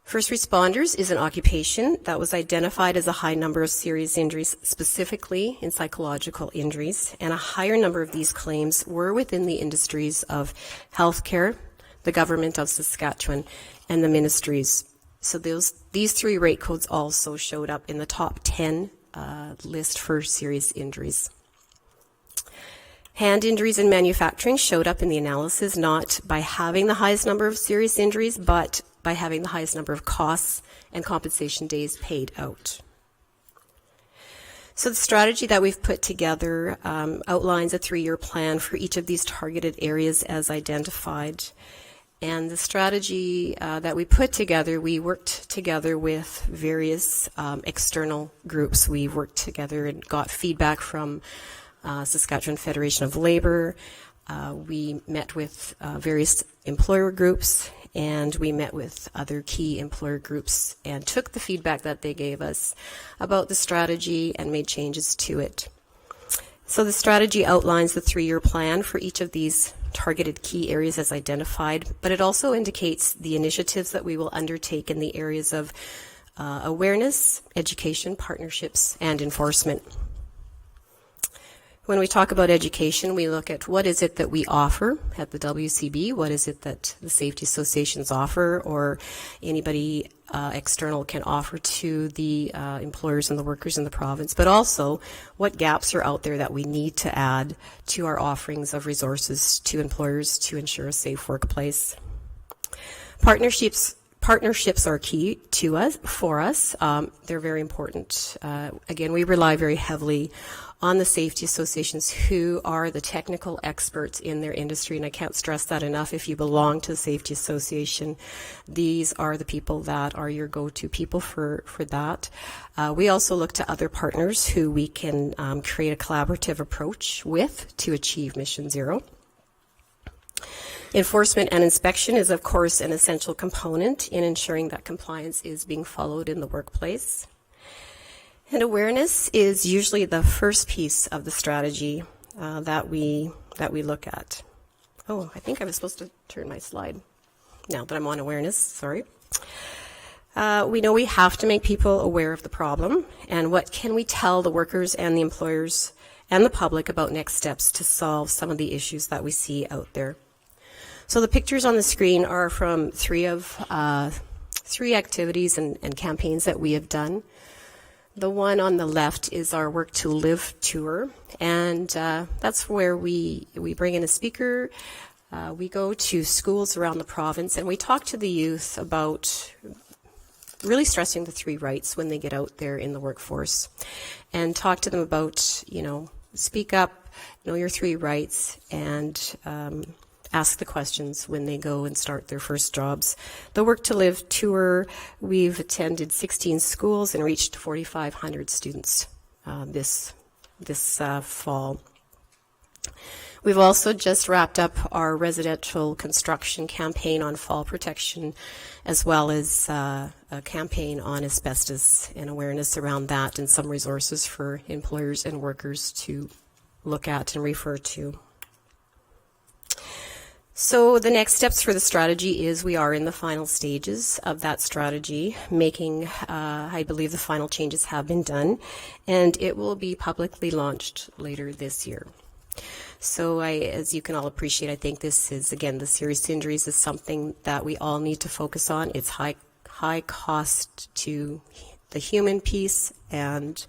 First responders is an occupation that was identified as a high number of serious injuries, specifically in psychological injuries, and a higher number of these claims were within the industries of healthcare, the government of Saskatchewan, and the ministries. So these three rate codes also showed up in the top 10 list for serious injuries. Hand injuries in manufacturing showed up in the analysis not by having the highest number of serious injuries, but by having the highest number of costs and compensation days paid out. So the strategy that we've put together outlines a 3-year plan for each of these targeted areas as identified. And the strategy that we put together, we worked together with various external groups. We worked together and got feedback from Saskatchewan Federation of Labour. We met with various employer groups, and we met with other key employer groups and took the feedback that they gave us about the strategy and made changes to it. So the strategy outlines the 3-year plan for each of these targeted key areas as identified, but it also indicates the initiatives that we will undertake in the areas of awareness, education, partnerships, and enforcement. When we talk about education, we look at what is it that we offer at the WCB, what is it that the safety associations offer or anybody external can offer to the employers and the workers in the province, but also what gaps are out there that we need to add to our offerings of resources to employers to ensure a safe workplace. Partnerships are key to us, for us. They're very important. Again, we rely very heavily on the safety associations who are the technical experts in their industry, and I can't stress that enough. If you belong to the safety association, these are the people that are your go-to people for that. We also look to other partners who we can create a collaborative approach with to achieve Mission Zero. Enforcement and inspection is, of course, an essential component in ensuring that compliance is being followed in the workplace. And awareness is usually the first piece of the strategy that we look at. Oh, I think I was supposed to turn my slide now that I'm on awareness. Sorry. We know we have to make people aware of the problem, and what can we tell the workers and the employers and the public about next steps to solve some of the issues that we see out there. So the pictures on the screen are from three activities and campaigns that we have done. The one on the left is our Work to Live tour, and that's where we bring in a speaker. We go to schools around the province, and we talk to the youth about really stressing the 3 rights when they get out there in the workforce, and talk to them about, speak up, know your 3 rights, and ask the questions when they go and start their first jobs. The Work to Live tour, we've attended 16 schools and reached 4,500 students this fall. We've also just wrapped up our residential construction campaign on fall protection, as well as a campaign on asbestos and awareness around that, and some resources for employers and workers to look at and refer to. So the next steps for the strategy is we are in the final stages of that strategy, making, I believe the final changes have been done, and it will be publicly launched later this year. So as you can all appreciate, I think this is, again, the serious injuries is something that we all need to focus on. It's high cost to the human piece and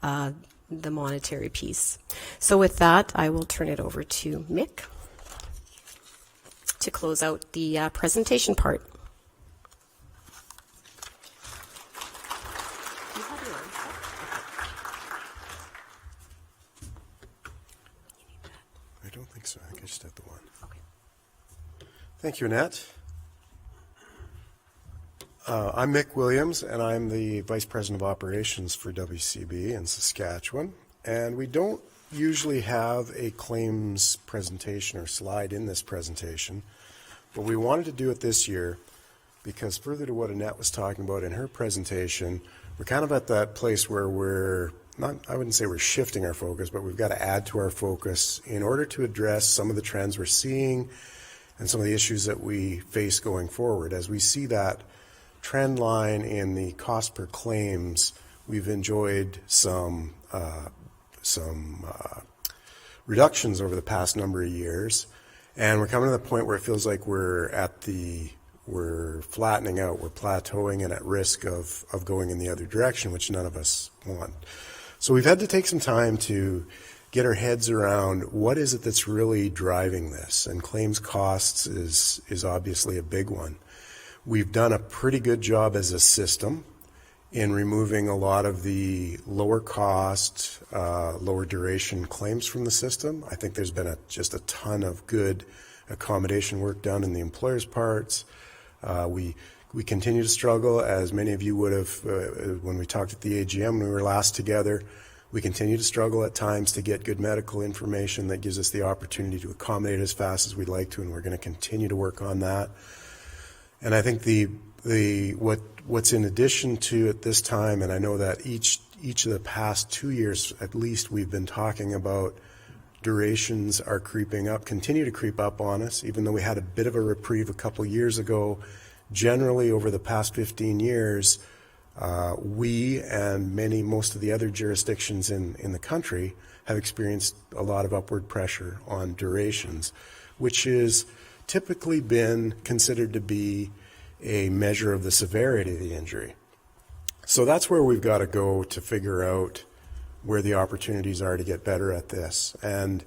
the monetary piece. So with that, I will turn it over to Mick to close out the presentation part. I don't think so. I think I just have the one. Okay. Thank you, Annette. I'm Mick Williams, and I'm the Vice President of Operations for WCB in Saskatchewan. And we don't usually have a claims presentation or slide in this presentation, but we wanted to do it this year because, further to what Annette was talking about in her presentation, we're kind of at that place where we're not, I wouldn't say we're shifting our focus, but we've got to add to our focus in order to address some of the trends we're seeing and some of the issues that we face going forward. As we see that trend line in the cost per claims, we've enjoyed some reductions over the past number of years, and we're coming to the point where it feels like we're flattening out, we're plateauing and at risk of going in the other direction, which none of us want. So we've had to take some time to get our heads around what is it that's really driving this, and claims costs is obviously a big one. We've done a pretty good job as a system in removing a lot of the lower cost, lower duration claims from the system. I think there's been just a ton of good accommodation work done in the employer's parts. We continue to struggle, as many of you would have when we talked at the AGM when we were last together. We continue to struggle at times to get good medical information that gives us the opportunity to accommodate as fast as we'd like to, and we're going to continue to work on that. And I think what's in addition to at this time, and I know that each of the past 2 years at least, we've been talking about durations are creeping up, continue to creep up on us, even though we had a bit of a reprieve a couple years ago. Generally, over the past 15 years, we and most of the other jurisdictions in the country have experienced a lot of upward pressure on durations, which is typically been considered to be a measure of the severity of the injury. So that's where we've got to go to figure out where the opportunities are to get better at this. And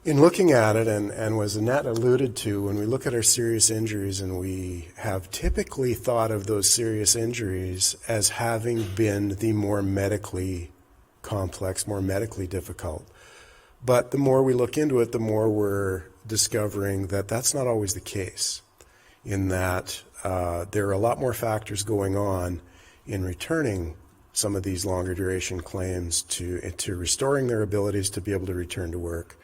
in looking at it, and as Annette alluded to, when we look at our serious injuries, and we have typically thought of those serious injuries as having been the more medically complex, more medically difficult. But the more we look into it, the more we're discovering that that's not always the case, in that there are a lot more factors going on in returning some of these longer duration claims to restoring their abilities to be able to return to work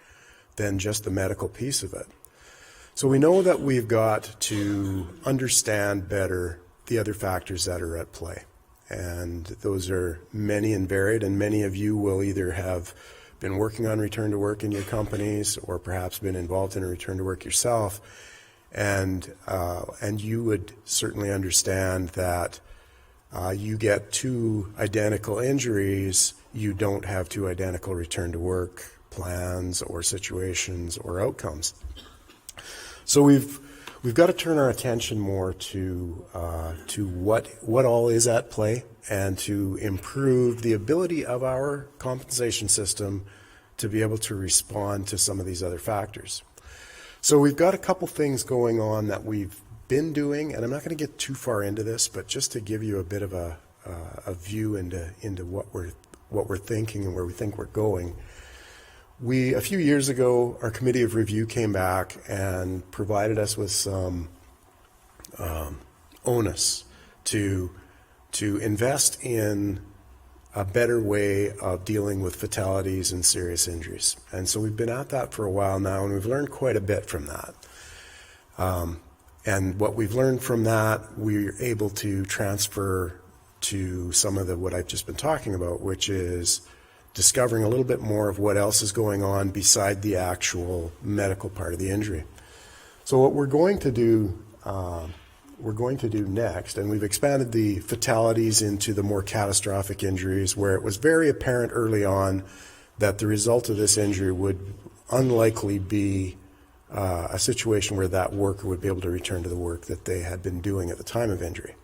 than just the medical piece of it. So we know that we've got to understand better the other factors that are at play. And those are many and varied, and many of you will either have been working on return to work in your companies or perhaps been involved in a return to work yourself. And you would certainly understand that you get two identical injuries, you don't have two identical return to work plans or situations or outcomes. So we've got to turn our attention more to what all is at play, and to improve the ability of our compensation system to be able to respond to some of these other factors. So we've got a couple things going on that we've been doing, and I'm not going to get too far into this, but just to give you a bit of a view into what we're thinking and where we think we're going. A few years ago, our committee of review came back and provided us with some onus to invest in a better way of dealing with fatalities and serious injuries. And so we've been at that for a while now, and we've learned quite a bit from that. And what we've learned from that, we're able to transfer to some of what I've just been talking about, which is discovering a little bit more of what else is going on beside the actual medical part of the injury. So what we're going to do next, and we've expanded the fatalities into the more catastrophic injuries, where it was very apparent early on that the result of this injury would unlikely be a situation where that worker would be able to return to the work that they had been doing at the time of injury.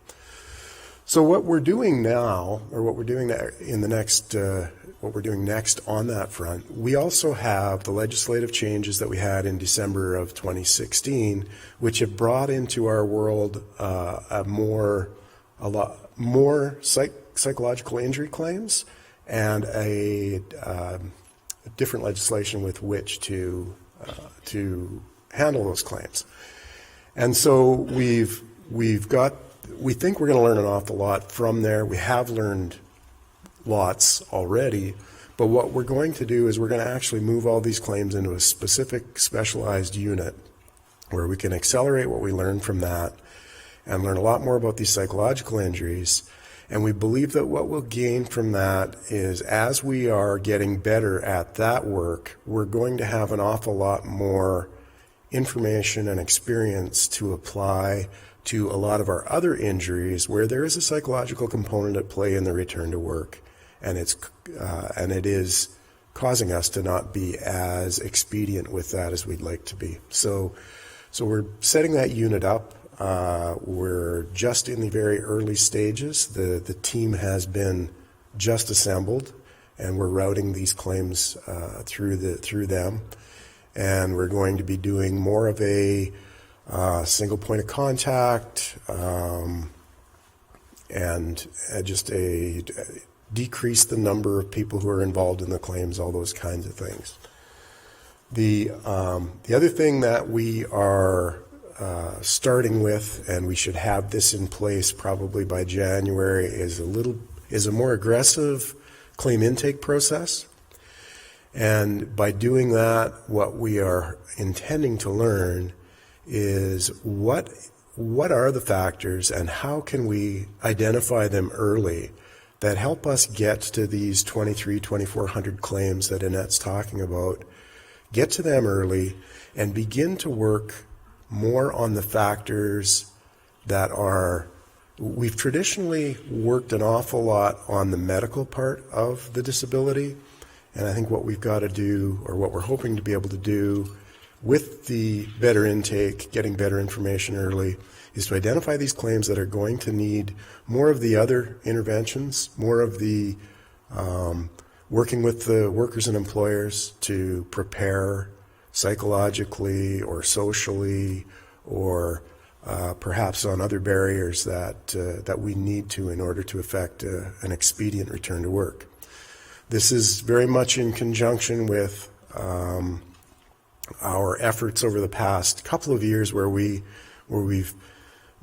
So what we're doing now, or what we're doing in the next, what we're doing next on that front, we also have the legislative changes that we had in December of 2016, which have brought into our world a lot more psychological injury claims, and a different legislation with which to handle those claims. And so we've got we think we're going to learn an awful lot from there. We have learned lots already, but what we're going to do is we're going to actually move all these claims into a specific specialized unit where we can accelerate what we learn from that and learn a lot more about these psychological injuries. And we believe that what we'll gain from that is, as we are getting better at that work, we're going to have an awful lot more information and experience to apply to a lot of our other injuries where there is a psychological component at play in the return to work, and it is causing us to not be as expedient with that as we'd like to be. So we're setting that unit up. We're just in the very early stages. The team has been just assembled, and we're routing these claims through them, and we're going to be doing more of a single point of contact, and just decrease the number of people who are involved in the claims, all those kinds of things. The other thing that we are starting with, and we should have this in place probably by January, is a more aggressive claim intake process. And by doing that, what we are intending to learn is what are the factors and how can we identify them early that help us get to these 2,400 claims that Annette's talking about, get to them early and begin to work more on the factors that are, we've traditionally worked an awful lot on the medical part of the disability, and I think what we've got to do, or what we're hoping to be able to do with the better intake, getting better information early, is to identify these claims that are going to need more of the other interventions, more of the working with the workers and employers to prepare psychologically or socially, or perhaps on other barriers that we need to in order to effect an expedient return to work. This is very much in conjunction with our efforts over the past couple of years where we've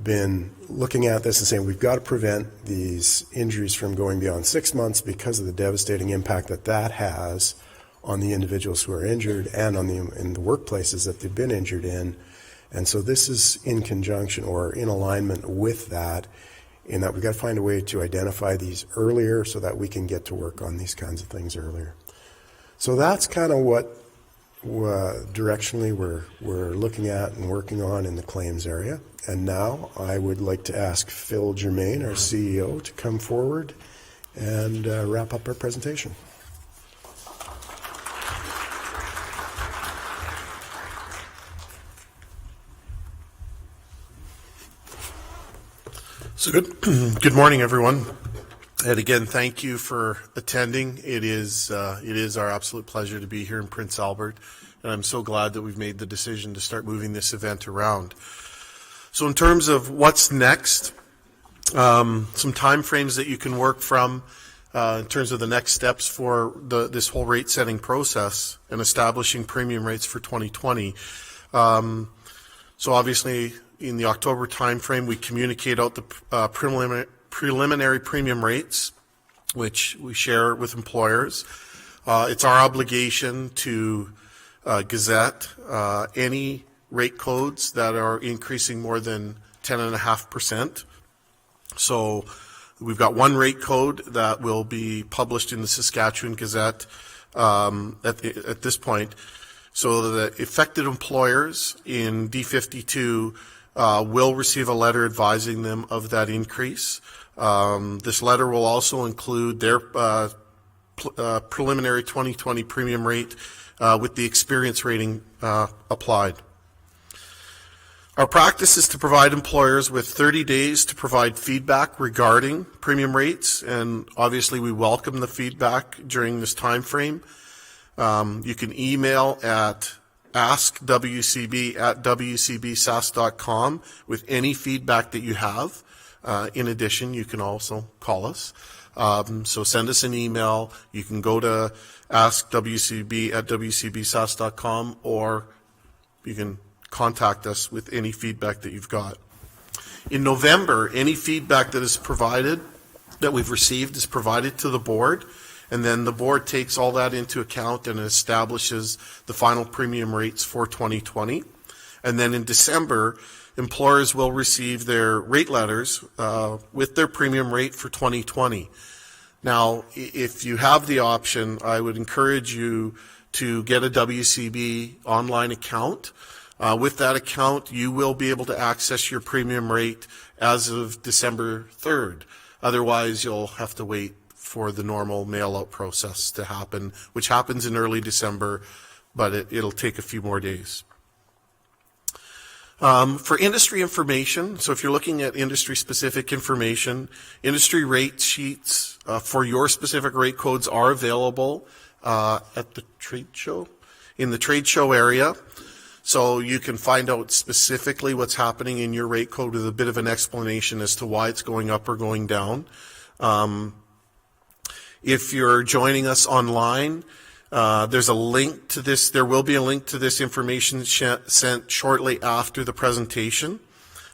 been looking at this and saying we've got to prevent these injuries from going beyond 6 months because of the devastating impact that has on the individuals who are injured and in the workplaces that they've been injured in. And so this is in conjunction or in alignment with that, in that we've got to find a way to identify these earlier so that we can get to work on these kinds of things earlier. So that's kind of what directionally we're looking at and working on in the claims area. And now I would like to ask Phil Germain, our CEO, to come forward and wrap up our presentation. So good morning, everyone. And again, thank you for attending. It is our absolute pleasure to be here in Prince Albert, and I'm so glad that we've made the decision to start moving this event around. So in terms of what's next, some time frames that you can work from in terms of the next steps for this whole rate setting process and establishing premium rates for 2020. So obviously in the October timeframe, we communicate out the preliminary premium rates, which we share with employers. It's our obligation to gazette any rate codes that are increasing more than 10.5%. So we've got one rate code that will be published in the Saskatchewan Gazette at this point. So the affected employers in D52 will receive a letter advising them of that increase. This letter will also include their preliminary 2020 premium rate with the experience rating applied. Our practice is to provide employers with 30 days to provide feedback regarding premium rates, and obviously we welcome the feedback during this time frame. You can email at askwcb@wcbsas.com with any feedback that you have. In addition, you can also call us. So send us an email. You can go to askwcb@wcbsas.com, or you can contact us with any feedback that you've got. In November, any feedback that is provided, that we've received, is provided to the board, and then the board takes all that into account and establishes the final premium rates for 2020. And then in December, employers will receive their rate letters with their premium rate for 2020. Now, if you have the option, I would encourage you to get a WCB online account. With that account, you will be able to access your premium rate as of December 3rd. Otherwise, you'll have to wait for the normal mail-out process to happen, which happens in early December, but it'll take a few more days. For industry information, so if you're looking at industry-specific information, industry rate sheets for your specific rate codes are available at the trade show, in the trade show area. So you can find out specifically what's happening in your rate code with a bit of an explanation as to why it's going up or going down. If you're joining us online, there's a link to this. There will be a link to this information sent shortly after the presentation,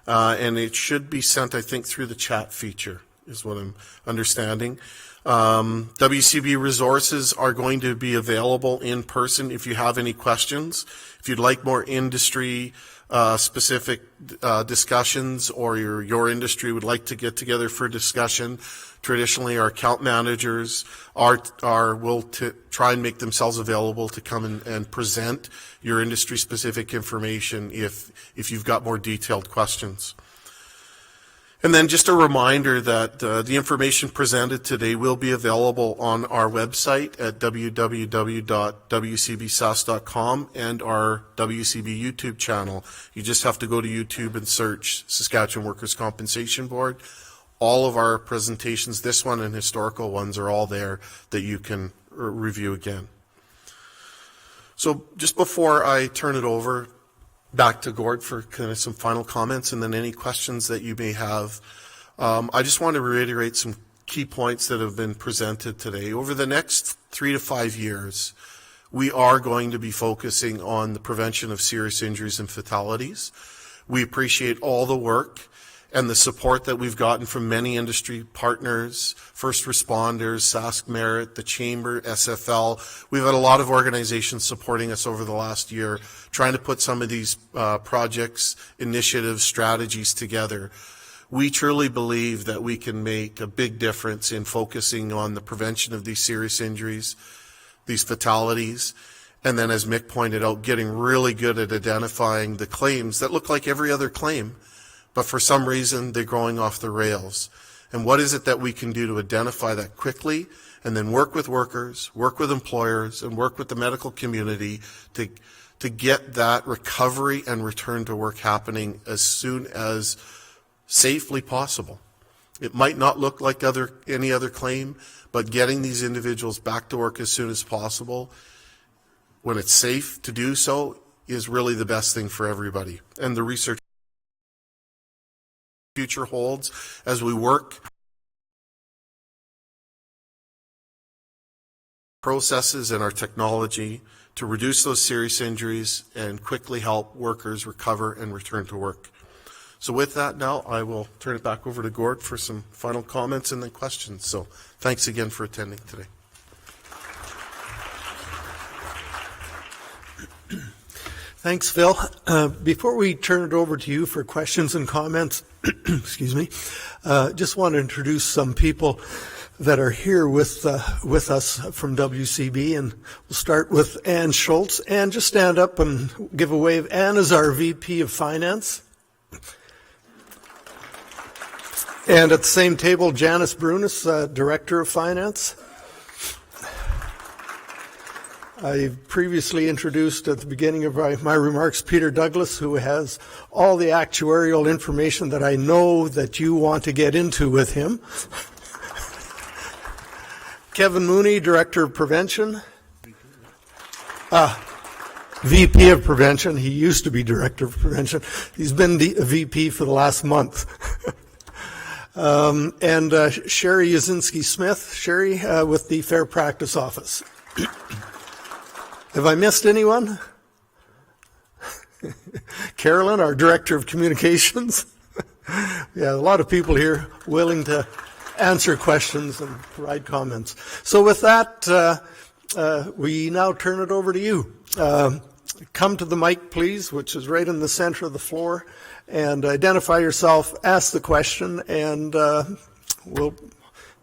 and it should be sent, I think, through the chat feature, is what I'm understanding. WCB resources are going to be available in person if you have any questions. If you'd like more industry specific discussions, or your industry would like to get together for discussion, traditionally our account managers will try and make themselves available to come and present your industry specific information if you've got more detailed questions. And then just a reminder that the information presented today will be available on our website at www.wcbsas.com and our WCB YouTube channel. You just have to go to YouTube and search Saskatchewan Workers' Compensation Board. All of our presentations, this one and historical ones, are all there that you can review again. So just before I turn it over back to Gord for kind of some final comments and then any questions that you may have, I just want to reiterate some key points that have been presented today. Over the next 3 to 5 years, we are going to be focusing on the prevention of serious injuries and fatalities. We appreciate all the work and the support that we've gotten from many industry partners, first responders, Sask Merit, the Chamber, SFL. We've had a lot of organizations supporting us over the last year, trying to put some of these projects, initiatives, strategies together. We truly believe that we can make a big difference in focusing on the prevention of these serious injuries, these fatalities, and then, as Mick pointed out, getting really good at identifying the claims that look like every other claim, but for some reason they're going off the rails. And what is it that we can do to identify that quickly, and then work with workers, work with employers, and work with the medical community to get that recovery and return to work happening as soon as safely possible. It might not look like any other claim, but getting these individuals back to work as soon as possible, when it's safe to do so, is really the best thing for everybody. And the research future holds as we work processes and our technology to reduce those serious injuries and quickly help workers recover and return to work. So with that, now I will turn it back over to Gord for some final comments and then questions. So thanks again for attending today. Thanks, Phil. Before we turn it over to you for questions and comments, excuse me, just want to introduce some people that are here with us from WCB, and we'll start with Ann Schultz. Ann, just stand up and give a wave. Ann is our VP of Finance. And at the same table, Janice Brunis, Director of Finance. I previously introduced at the beginning of my remarks Peter Douglas, who has all the actuarial information that I know that you want to get into with him. Kevin Mooney, Director of Prevention. VP of Prevention. He used to be Director of Prevention. He's been the VP for the last month. And Sherry Yazinski-Smith. Sherry with the Fair Practice Office. Have I missed anyone? Carolyn, our Director of Communications. Yeah, a lot of people here willing to answer questions and provide comments. So with that, we now turn it over to you. Come to the mic, please, which is right in the center of the floor, and identify yourself, ask the question, and we'll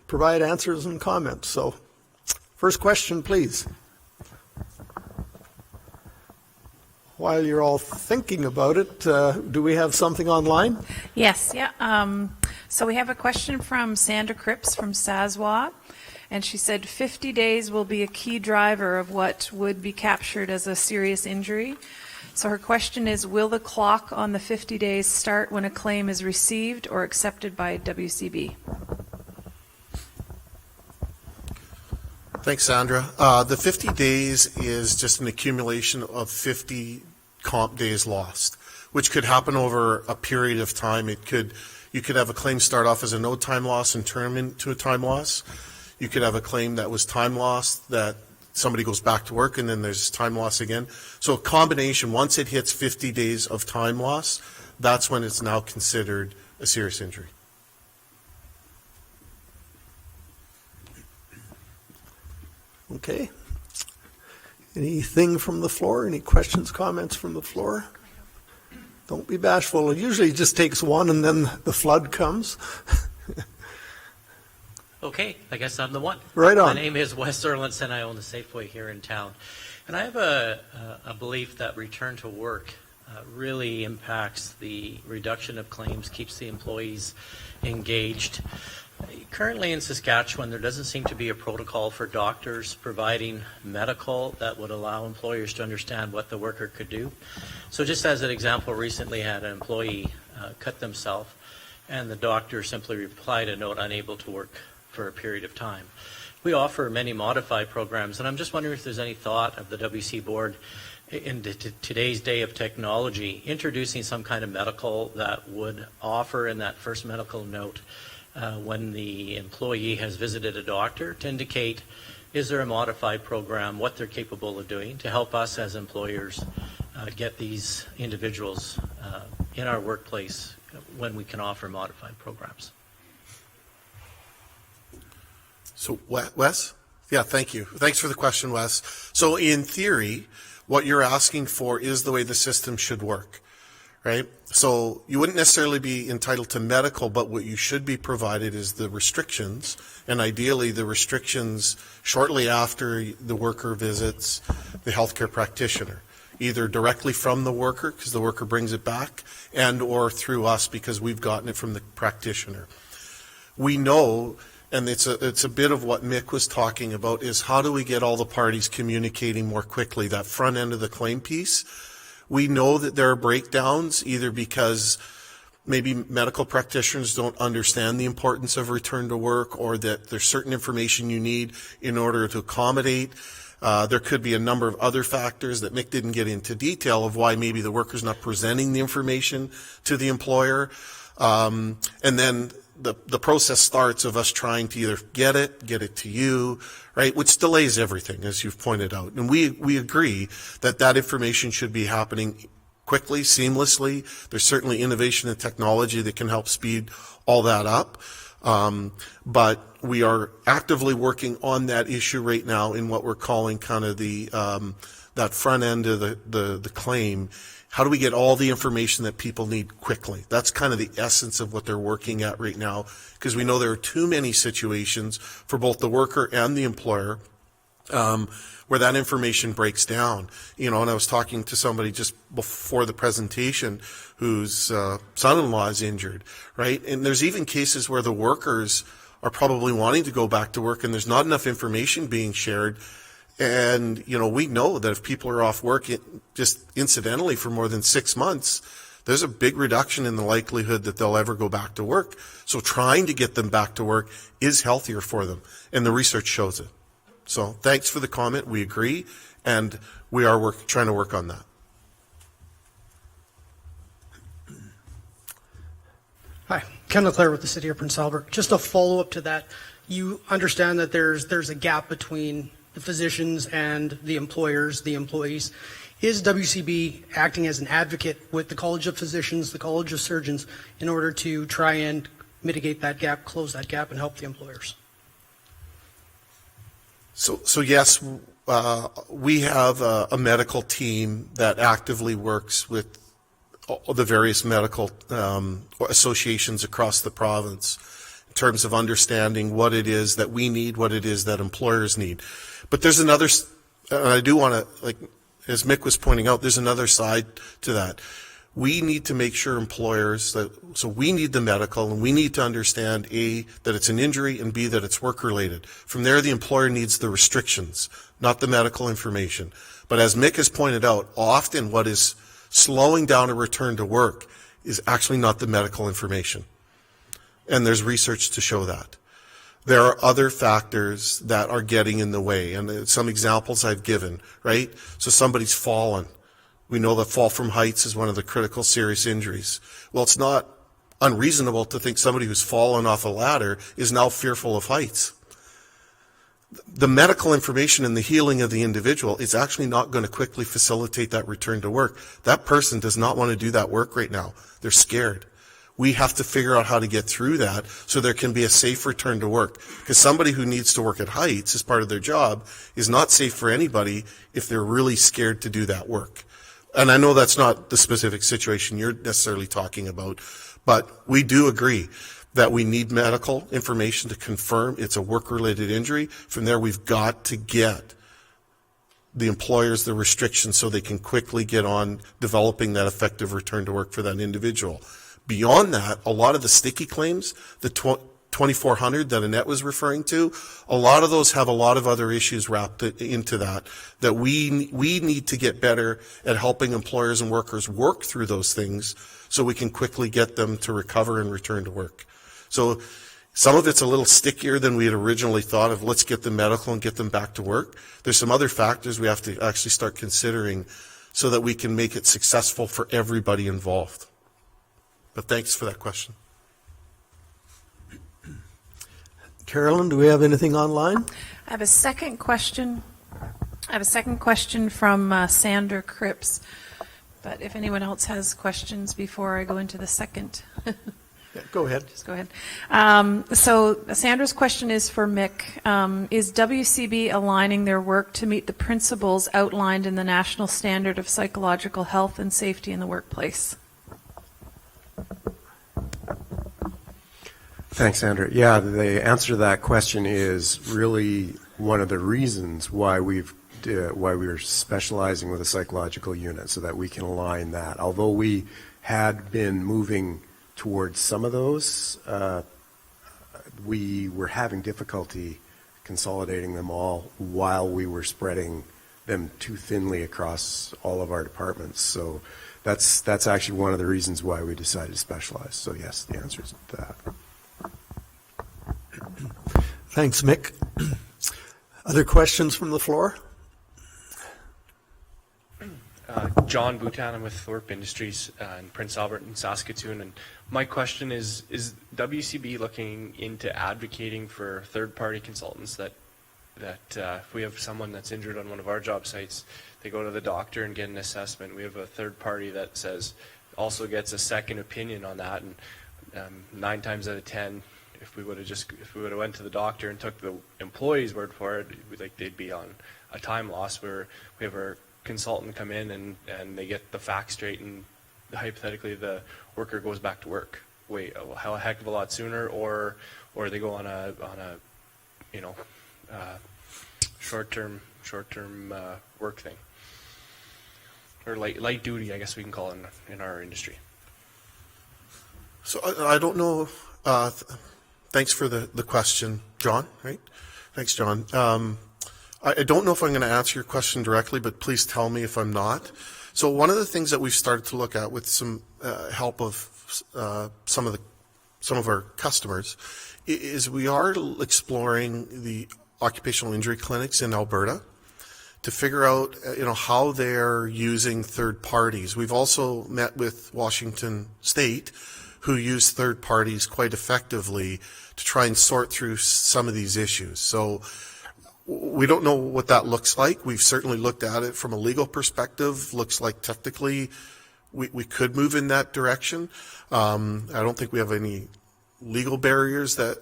provide answers and comments. So first question, please. While you're all thinking about it, do we have something online? Yes, yeah. So we have a question from Sandra Cripps from Saswa, and she said 50 days will be a key driver of what would be captured as a serious injury. So her question is, will the clock on the 50 days start when a claim is received or accepted by WCB? Thanks, Sandra. The 50 days is just an accumulation of 50 comp days lost, which could happen over a period of time. You could have a claim start off as a no time loss and turn into a time loss. You could have a claim that was time loss that somebody goes back to work and then there's time loss again. So a combination, once it hits 50 days of time loss, that's when it's now considered a serious injury. Okay. Anything from the floor? Any questions, comments from the floor? Don't be bashful. It usually just takes one and then the flood comes. Okay, I guess I'm the one. Right on. My name is Wes Erlinson. I own the Safeway here in town. And I have a belief that return to work really impacts the reduction of claims, keeps the employees engaged. Currently in Saskatchewan, there doesn't seem to be a protocol for doctors providing medical that would allow employers to understand what the worker could do. So just as an example, recently had an employee cut themselves, and the doctor simply replied a note, unable to work for a period of time. We offer many modified programs, and I'm just wondering if there's any thought of the WC board in today's day of technology, introducing some kind of medical that would offer in that first medical note when the employee has visited a doctor to indicate, is there a modified program, what they're capable of doing to help us as employers get these individuals in our workplace when we can offer modified programs. So, Wes? Yeah, thank you. Thanks for the question, Wes. So in theory, what you're asking for is the way the system should work, right? So you wouldn't necessarily be entitled to medical, but what you should be provided is the restrictions, and ideally the restrictions shortly after the worker visits the healthcare practitioner, either directly from the worker, because the worker brings it back, and or through us because we've gotten it from the practitioner. We know, and it's a bit of what Mick was talking about, is how do we get all the parties communicating more quickly, that front end of the claim piece. We know that there are breakdowns, either because maybe medical practitioners don't understand the importance of return to work, or that there's certain information you need in order to accommodate. There could be a number of other factors that Mick didn't get into detail of why maybe the worker's not presenting the information to the employer. And then the process starts of us trying to either get it to you, right, which delays everything, as you've pointed out. And we agree that information should be happening quickly, seamlessly. There's certainly innovation and technology that can help speed all that up. But we are actively working on that issue right now in what we're calling kind of the that front end of the claim. How do we get all the information that people need quickly? That's kind of the essence of what they're working at right now, because we know there are too many situations for both the worker and the employer where that information breaks down. You know, and I was talking to somebody just before the presentation whose son-in-law is injured, right? And there's even cases where the workers are probably wanting to go back to work and there's not enough information being shared. And, you know, we know that if people are off work just incidentally for more than 6 months, there's a big reduction in the likelihood that they'll ever go back to work. So trying to get them back to work is healthier for them, and the research shows it. So thanks for the comment. We agree, and we are trying to work on that. Hi, Ken LeClaire with the City of Prince Albert. Just a follow-up to that. You understand that there's a gap between the physicians and the employers, the employees. Is WCB acting as an advocate with the College of Physicians, the College of Surgeons, in order to try and mitigate that gap, close that gap, and help the employers? So yes, we have a medical team that actively works with all the various medical associations across the province in terms of understanding what it is that we need, what it is that employers need. But there's another, and I do want to, like, as Mick was pointing out, there's another side to that. We need to make sure employers so we need the medical, and we need to understand A, that it's an injury, and B, that it's work related. From there, the employer needs the restrictions, not the medical information. But as Mick has pointed out, often what is slowing down a return to work is actually not the medical information. And there's research to show that. There are other factors that are getting in the way, and some examples I've given, right? So somebody's fallen. We know that fall from heights is one of the critical serious injuries. Well, it's not unreasonable to think somebody who's fallen off a ladder is now fearful of heights. The medical information and the healing of the individual is actually not going to quickly facilitate that return to work. That person does not want to do that work right now. They're scared. We have to figure out how to get through that so there can be a safe return to work. Because somebody who needs to work at heights as part of their job is not safe for anybody if they're really scared to do that work. And I know that's not the specific situation you're necessarily talking about, but we do agree that we need medical information to confirm it's a work-related injury. From there, we've got to get the employers the restrictions so they can quickly get on developing that effective return to work for that individual. Beyond that, a lot of the sticky claims, the 2,400 that Annette was referring to, a lot of those have a lot of other issues wrapped into that we need to get better at helping employers and workers work through those things so we can quickly get them to recover and return to work. So some of it's a little stickier than we had originally thought of, let's get them medical and get them back to work. There's some other factors we have to actually start considering so that we can make it successful for everybody involved. But thanks for that question. Carolyn, do we have anything online? I have a second question. From Sandra Cripps. But if anyone else has questions before I go into the second. Yeah, go ahead. Just go ahead. So Sandra's question is for Mick. Is WCB aligning their work to meet the principles outlined in the National Standard of Psychological Health and Safety in the Workplace? Thanks, Sandra. Yeah, the answer to that question is really one of the reasons why we're specializing with a psychological unit, so that we can align that. Although we had been moving towards some of those, we were having difficulty consolidating them all while we were spreading them too thinly across all of our departments. So that's actually one of the reasons why we decided to specialize. So yes, the answer is that. Thanks, Mick. Other questions from the floor? John Bhutan, I'm with Thorpe Industries in Prince Albert and Saskatoon. And my question is WCB looking into advocating for third-party consultants that if we have someone that's injured on one of our job sites, they go to the doctor and get an assessment. We have a third party that says also gets a second opinion on that. And 9 times out of 10, if we would have went to the doctor and took the employee's word for it, they'd be on a time loss where we have our consultant come in and they get the facts straight, and hypothetically the worker goes back to work a heck of a lot sooner, or they go on a short-term work thing, or light duty, I guess we can call it in our industry. So I don't know. Thanks for the question, John, right? Thanks, John. I don't know if I'm going to answer your question directly, but please tell me if I'm not. So one of the things that we've started to look at with some help of some of our customers is we are exploring the occupational injury clinics in Alberta to figure out how they're using third parties. We've also met with Washington State, who use third parties quite effectively to try and sort through some of these issues. So we don't know what that looks like. We've certainly looked at it from a legal perspective. Looks like technically we could move in that direction. I don't think we have any legal barriers that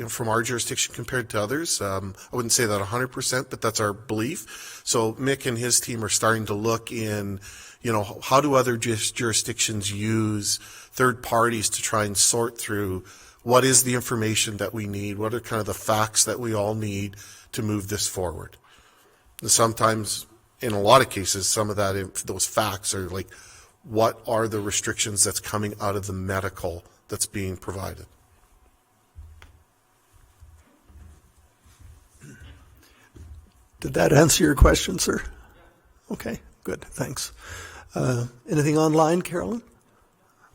from our jurisdiction compared to others. I wouldn't say that 100%, but that's our belief. So Mick and his team are starting to look in, how do other jurisdictions use third parties to try and sort through what is the information that we need, what are kind of the facts that we all need to move this forward. And sometimes, in a lot of cases, some of those facts are like, what are the restrictions that's coming out of the medical that's being provided? Did that answer your question, sir? Okay, good, thanks. Anything online, Carolyn?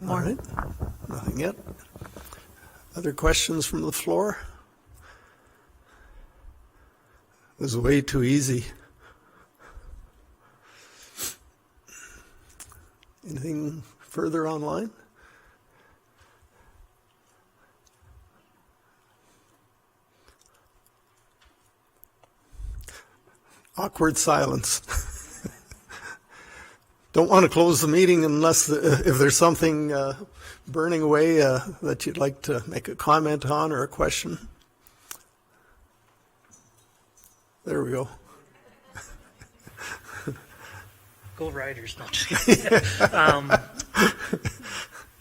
All right, nothing yet. Other questions from the floor? It was way too easy. Anything further online? Awkward silence. Don't want to close the meeting unless if there's something burning away that you'd like to make a comment on or a question. There we go. Go Riders. No, just kidding. I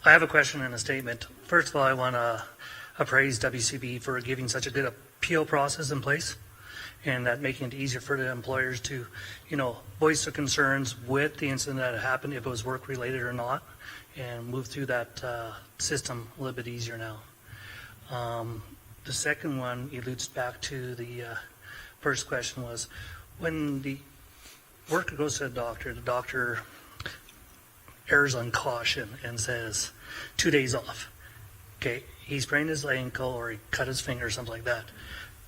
have a question and a statement. First of all, I want to appraise WCB for giving such a good appeal process in place, and that making it easier for the employers to, voice their concerns with the incident that happened, if it was work related or not, and move through that system a little bit easier now. The second one alludes back to the first question was, when the worker goes to the doctor errs on caution and says 2 days off. Okay, he sprained his ankle or he cut his finger or something like that.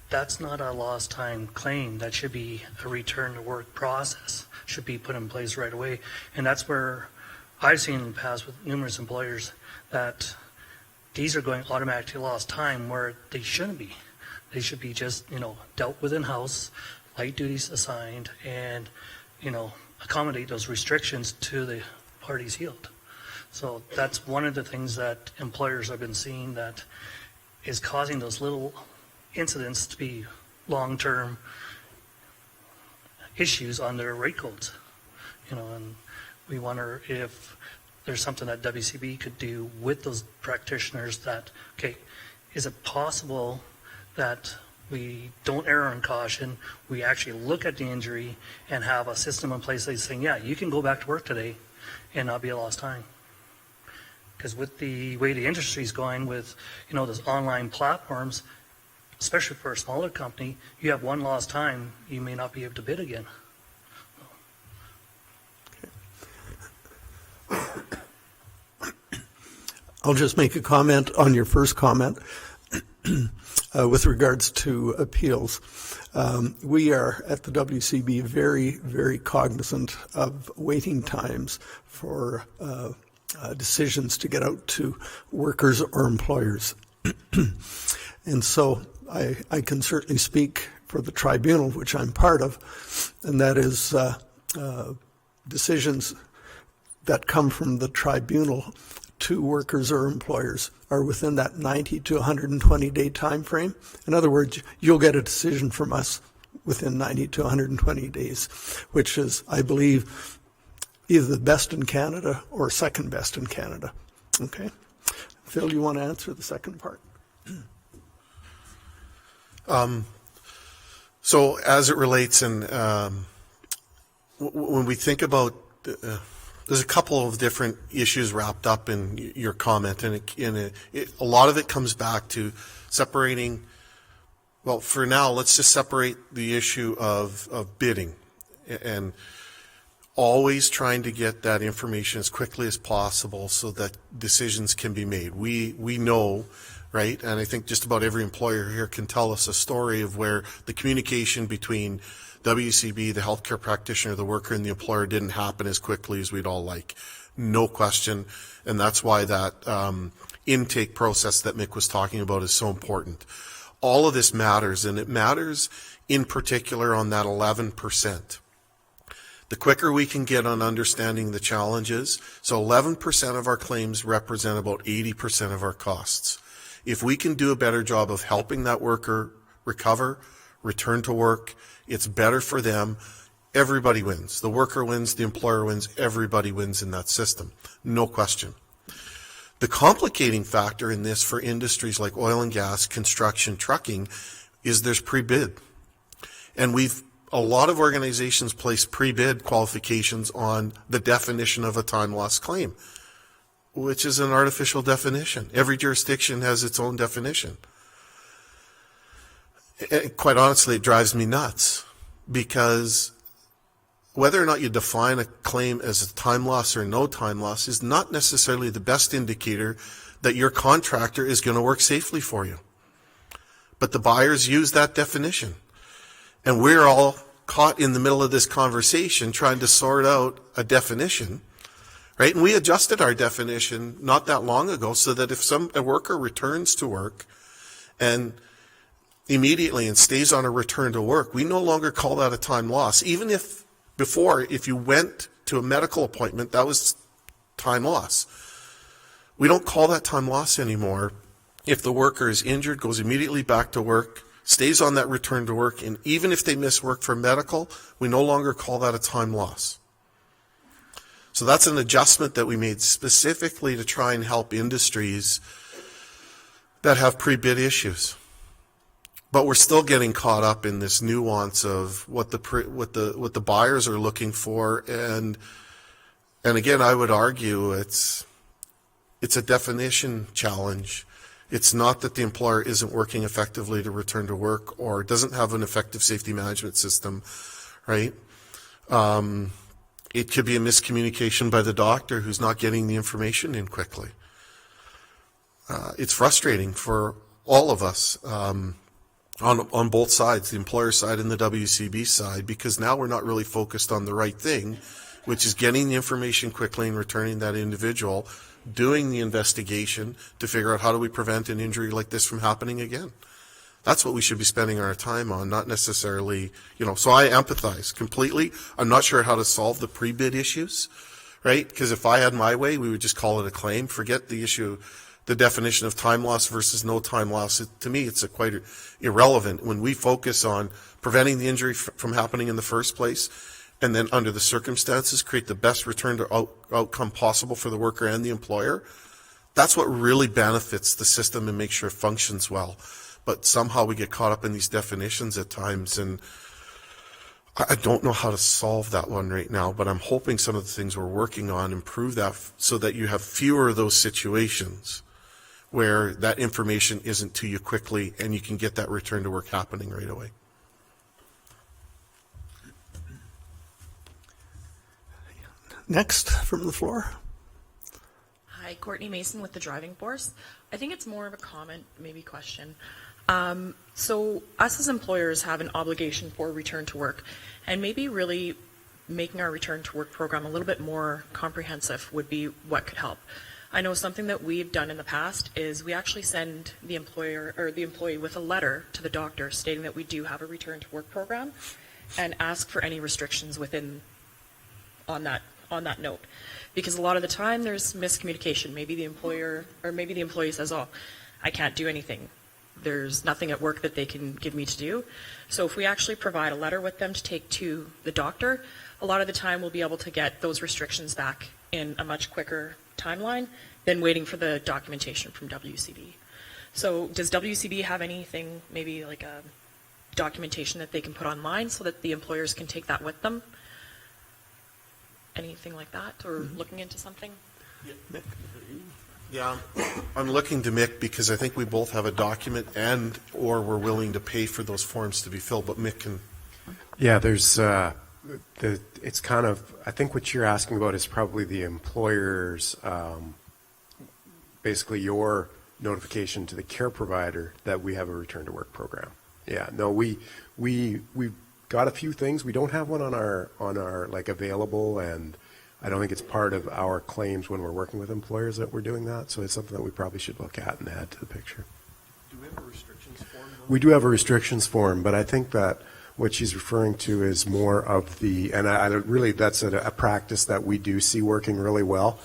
That's not a lost time claim. That should be a return to work process. Should be put in place right away. And that's where I've seen in the past with numerous employers that these are going automatically lost time where they shouldn't be. They should be just, dealt with in-house, light duties assigned, and, accommodate those restrictions to the parties healed. So that's one of the things that employers have been seeing that is causing those little incidents to be long-term issues on their rate codes. And we wonder if there's something that WCB could do with those practitioners that, is it possible that we don't err on caution, we actually look at the injury and have a system in place that's saying, yeah, you can go back to work today and not be a lost time. Because with the way the industry is going with, those online platforms, especially for a smaller company, you have one lost time, you may not be able to bid again. I'll just make a comment on your first comment. With regards to appeals, we are at the WCB very, very cognizant of waiting times for decisions to get out to workers or employers. And so I can certainly speak for the tribunal, which I'm part of, and that is decisions that come from the tribunal to workers or employers are within that 90 to 120 day time frame. In other words, you'll get a decision from us within 90 to 120 days, which is, I believe, either the best in Canada or second best in Canada. Okay. Phil, you want to answer the second part? So as it relates, and when we think about there's a couple of different issues wrapped up in your comment, and a lot of it comes back to separating. Well, for now, let's just separate the issue of bidding, and always trying to get that information as quickly as possible so that decisions can be made. We know, right? And I think just about every employer here can tell us a story of where the communication between WCB, the healthcare practitioner, the worker, and the employer didn't happen as quickly as we'd all like. No question. And that's why that intake process that Mick was talking about is so important. all of this matters, and it matters in particular on that 11%. The quicker we can get on understanding the challenges, so 11% of our claims represent about 80% of our costs. If we can do a better job of helping that worker recover, return to work, it's better for them. Everybody wins. The worker wins, the employer wins, everybody wins in that system. No question. The complicating factor in this for industries like oil and gas, construction, trucking, is there's pre-bid. And a lot of organizations place pre-bid qualifications on the definition of a time loss claim, which is an artificial definition. Every jurisdiction has its own definition. Quite honestly, it drives me nuts, because whether or not you define a claim as a time loss or no time loss is not necessarily the best indicator that your contractor is going to work safely for you. But the buyers use that definition. And we're all caught in the middle of this conversation trying to sort out a definition, right? And we adjusted our definition not that long ago so that if a worker returns to work and immediately and stays on a return to work, we no longer call that a time loss. Even if before, if you went to a medical appointment, that was time loss. We don't call that time loss anymore. If the worker is injured, goes immediately back to work, stays on that return to work, and even if they miss work for medical, we no longer call that a time loss. So that's an adjustment that we made specifically to try and help industries that have pre-bid issues. But we're still getting caught up in this nuance of what the buyers are looking for, and again, I would argue it's a definition challenge. It's not that the employer isn't working effectively to return to work or doesn't have an effective safety management system, right? It could be a miscommunication by the doctor who's not getting the information in quickly. It's frustrating for all of us on both sides, the employer side and the WCB side, because now we're not really focused on the right thing, which is getting the information quickly and returning that individual, doing the investigation to figure out how do we prevent an injury like this from happening again. That's what we should be spending our time on, not necessarily, so I empathize completely. I'm not sure how to solve the pre-bid issues, right? Because if I had my way, we would just call it a claim. Forget the issue, the definition of time loss versus no time loss. To me, it's quite irrelevant when we focus on preventing the injury from happening in the first place, and then under the circumstances, create the best return to outcome possible for the worker and the employer. That's what really benefits the system and makes sure it functions well. But somehow we get caught up in these definitions at times, and I don't know how to solve that one right now, but I'm hoping some of the things we're working on improve that so that you have fewer of those situations where that information isn't to you quickly and you can get that return to work happening right away. Next from the floor. Hi, Courtney Mason with the Driving Force. I think it's more of a comment, maybe question. So us as employers have an obligation for return to work, and maybe really making our return to work program a little bit more comprehensive would be what could help. I know something that we've done in the past is we actually send the employer or the employee with a letter to the doctor stating that we do have a return to work program, and ask for any restrictions within on that note. Because a lot of the time there's miscommunication. Maybe the employer or maybe the employee says, oh, I can't do anything. There's nothing at work that they can give me to do. So if we actually provide a letter with them to take to the doctor, a lot of the time we'll be able to get those restrictions back in a much quicker timeline than waiting for the documentation from WCB. So does WCB have anything, maybe like a documentation that they can put online so that the employers can take that with them? Anything like that, or looking into something? Yeah, I'm looking to Mick because I think we both have a document and or we're willing to pay for those forms to be filled, but Mick can. Yeah, there's it's kind of, I think what you're asking about is probably the employer's, basically your notification to the care provider that we have a return to work program. Yeah, no, we've got a few things. We don't have one on our like available, and I don't think it's part of our claims when we're working with employers that we're doing that. So it's something that we probably should look at and add to the picture. Do we have a restrictions form? We do have a restrictions form, but I think that what she's referring to is more of the, and I really, that's a practice that we do see working really well.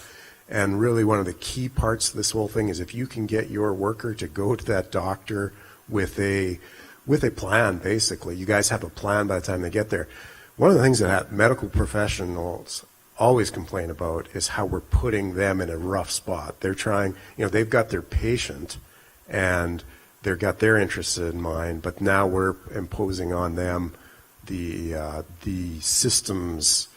And really one of the key parts of this whole thing is if you can get your worker to go to that doctor with a plan, basically. You guys have a plan by the time they get there. One of the things that medical professionals always complain about is how we're putting them in a rough spot. They're trying, they've got their patient and they've got their interests in mind, but now we're imposing on them the system's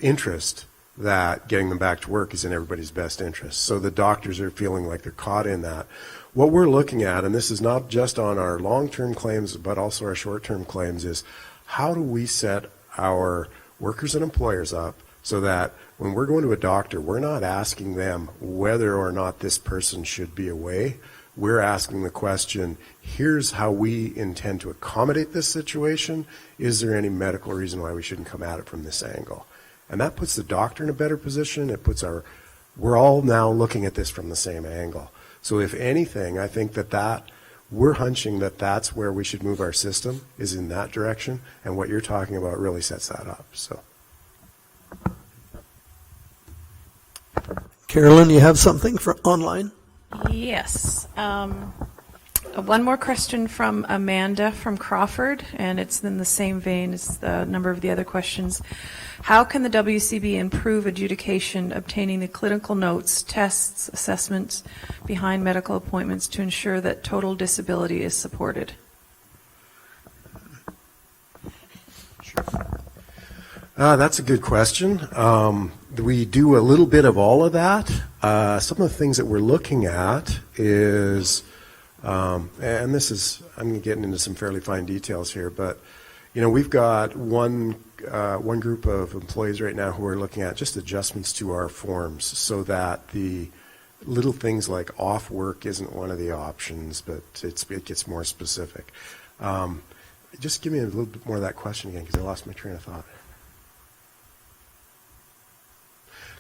interest that getting them back to work is in everybody's best interest. So the doctors are feeling like they're caught in that. What we're looking at, and this is not just on our long-term claims, but also our short-term claims, is how do we set our workers and employers up so that when we're going to a doctor, we're not asking them whether or not this person should be away. We're asking the question, here's how we intend to accommodate this situation. Is there any medical reason why we shouldn't come at it from this angle? And that puts the doctor in a better position. It puts we're all now looking at this from the same angle. So if anything, I think that we're hunching that that's where we should move our system, is in that direction. And what you're talking about really sets that up. So, Carolyn, you have something for online? Yes. One more question from Amanda from Crawford, and it's in the same vein as the number of the other questions. How can the WCB improve adjudication, obtaining the clinical notes, tests, assessments behind medical appointments to ensure that total disability is supported? That's a good question. We do a little bit of all of that. Some of the things that we're looking at is, and this is, I'm getting into some fairly fine details here, but we've got one group of employees right now who are looking at just adjustments to our forms so that the little things like off work isn't one of the options, but it gets more specific. Just give me a little bit more of that question again, because I lost my train of thought.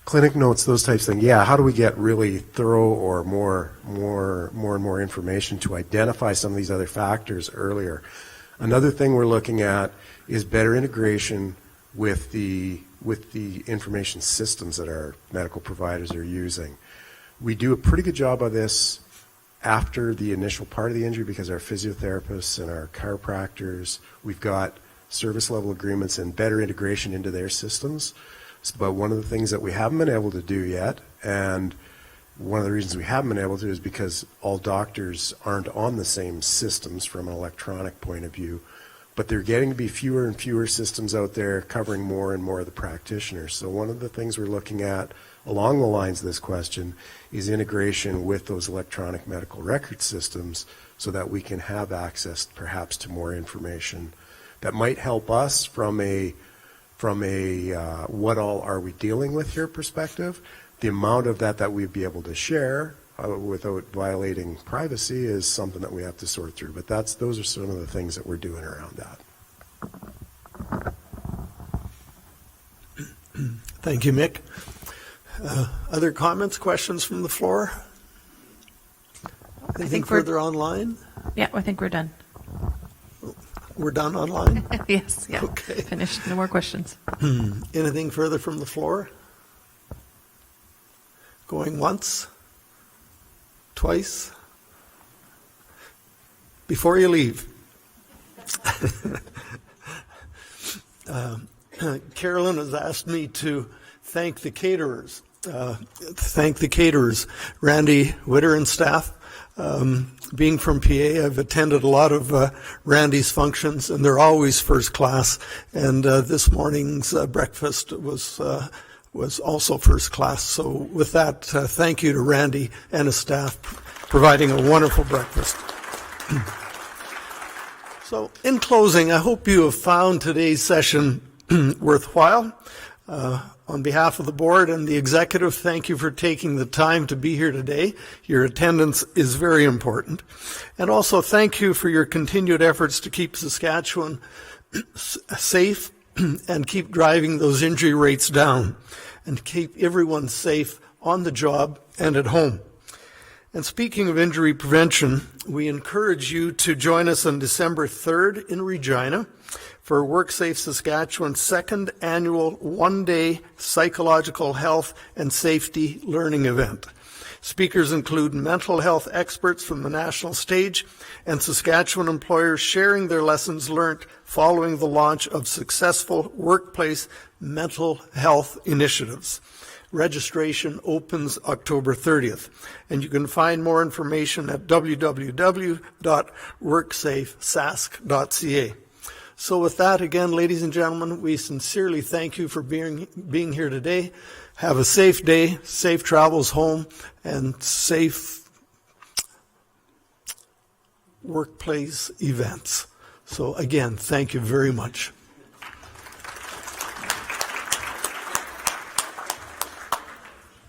Clinic notes, those types of things. Yeah, how do we get really thorough or more and more information to identify some of these other factors earlier? Another thing we're looking at is better integration with the information systems that our medical providers are using. We do a pretty good job of this after the initial part of the injury because our physiotherapists and our chiropractors, we've got service level agreements and better integration into their systems. But one of the things that we haven't been able to do yet, and one of the reasons we haven't been able to, is because all doctors aren't on the same systems from an electronic point of view, but they're getting to be fewer and fewer systems out there covering more and more of the practitioners. So one of the things we're looking at along the lines of this question is integration with those electronic medical record systems so that we can have access perhaps to more information that might help us from a what all are we dealing with here perspective. The amount of that we'd be able to share without violating privacy is something that we have to sort through. But those are some of the things that we're doing around that. Thank you, Mick. Other comments, questions from the floor? Anything further online? Yeah, I think we're done. We're done online? Yes, yeah. Okay. Finished. No more questions. Anything further from the floor? Going once? Twice? Before you leave. Carolyn has asked me to thank the caterers. Randy Witter and staff. Being from PA, I've attended a lot of Randy's functions, and they're always first class. And this morning's breakfast was also first class. So with that, thank you to Randy and his staff providing a wonderful breakfast. So in closing, I hope you have found today's session worthwhile. On behalf of the board and the executive, thank you for taking the time to be here today. Your attendance is very important. And also thank you for your continued efforts to keep Saskatchewan safe and keep driving those injury rates down and keep everyone safe on the job and at home. And speaking of injury prevention, we encourage you to join us on December 3rd in Regina for WorkSafe Saskatchewan's second annual one-day psychological health and safety learning event. Speakers include mental health experts from the national stage and Saskatchewan employers sharing their lessons learned following the launch of successful workplace mental health initiatives. Registration opens October 30th, and you can find more information at www.worksafesask.ca. So with that, again, ladies and gentlemen, we sincerely thank you for being here today. Have a safe day, safe travels home, and safe workplace events. So again, thank you very much.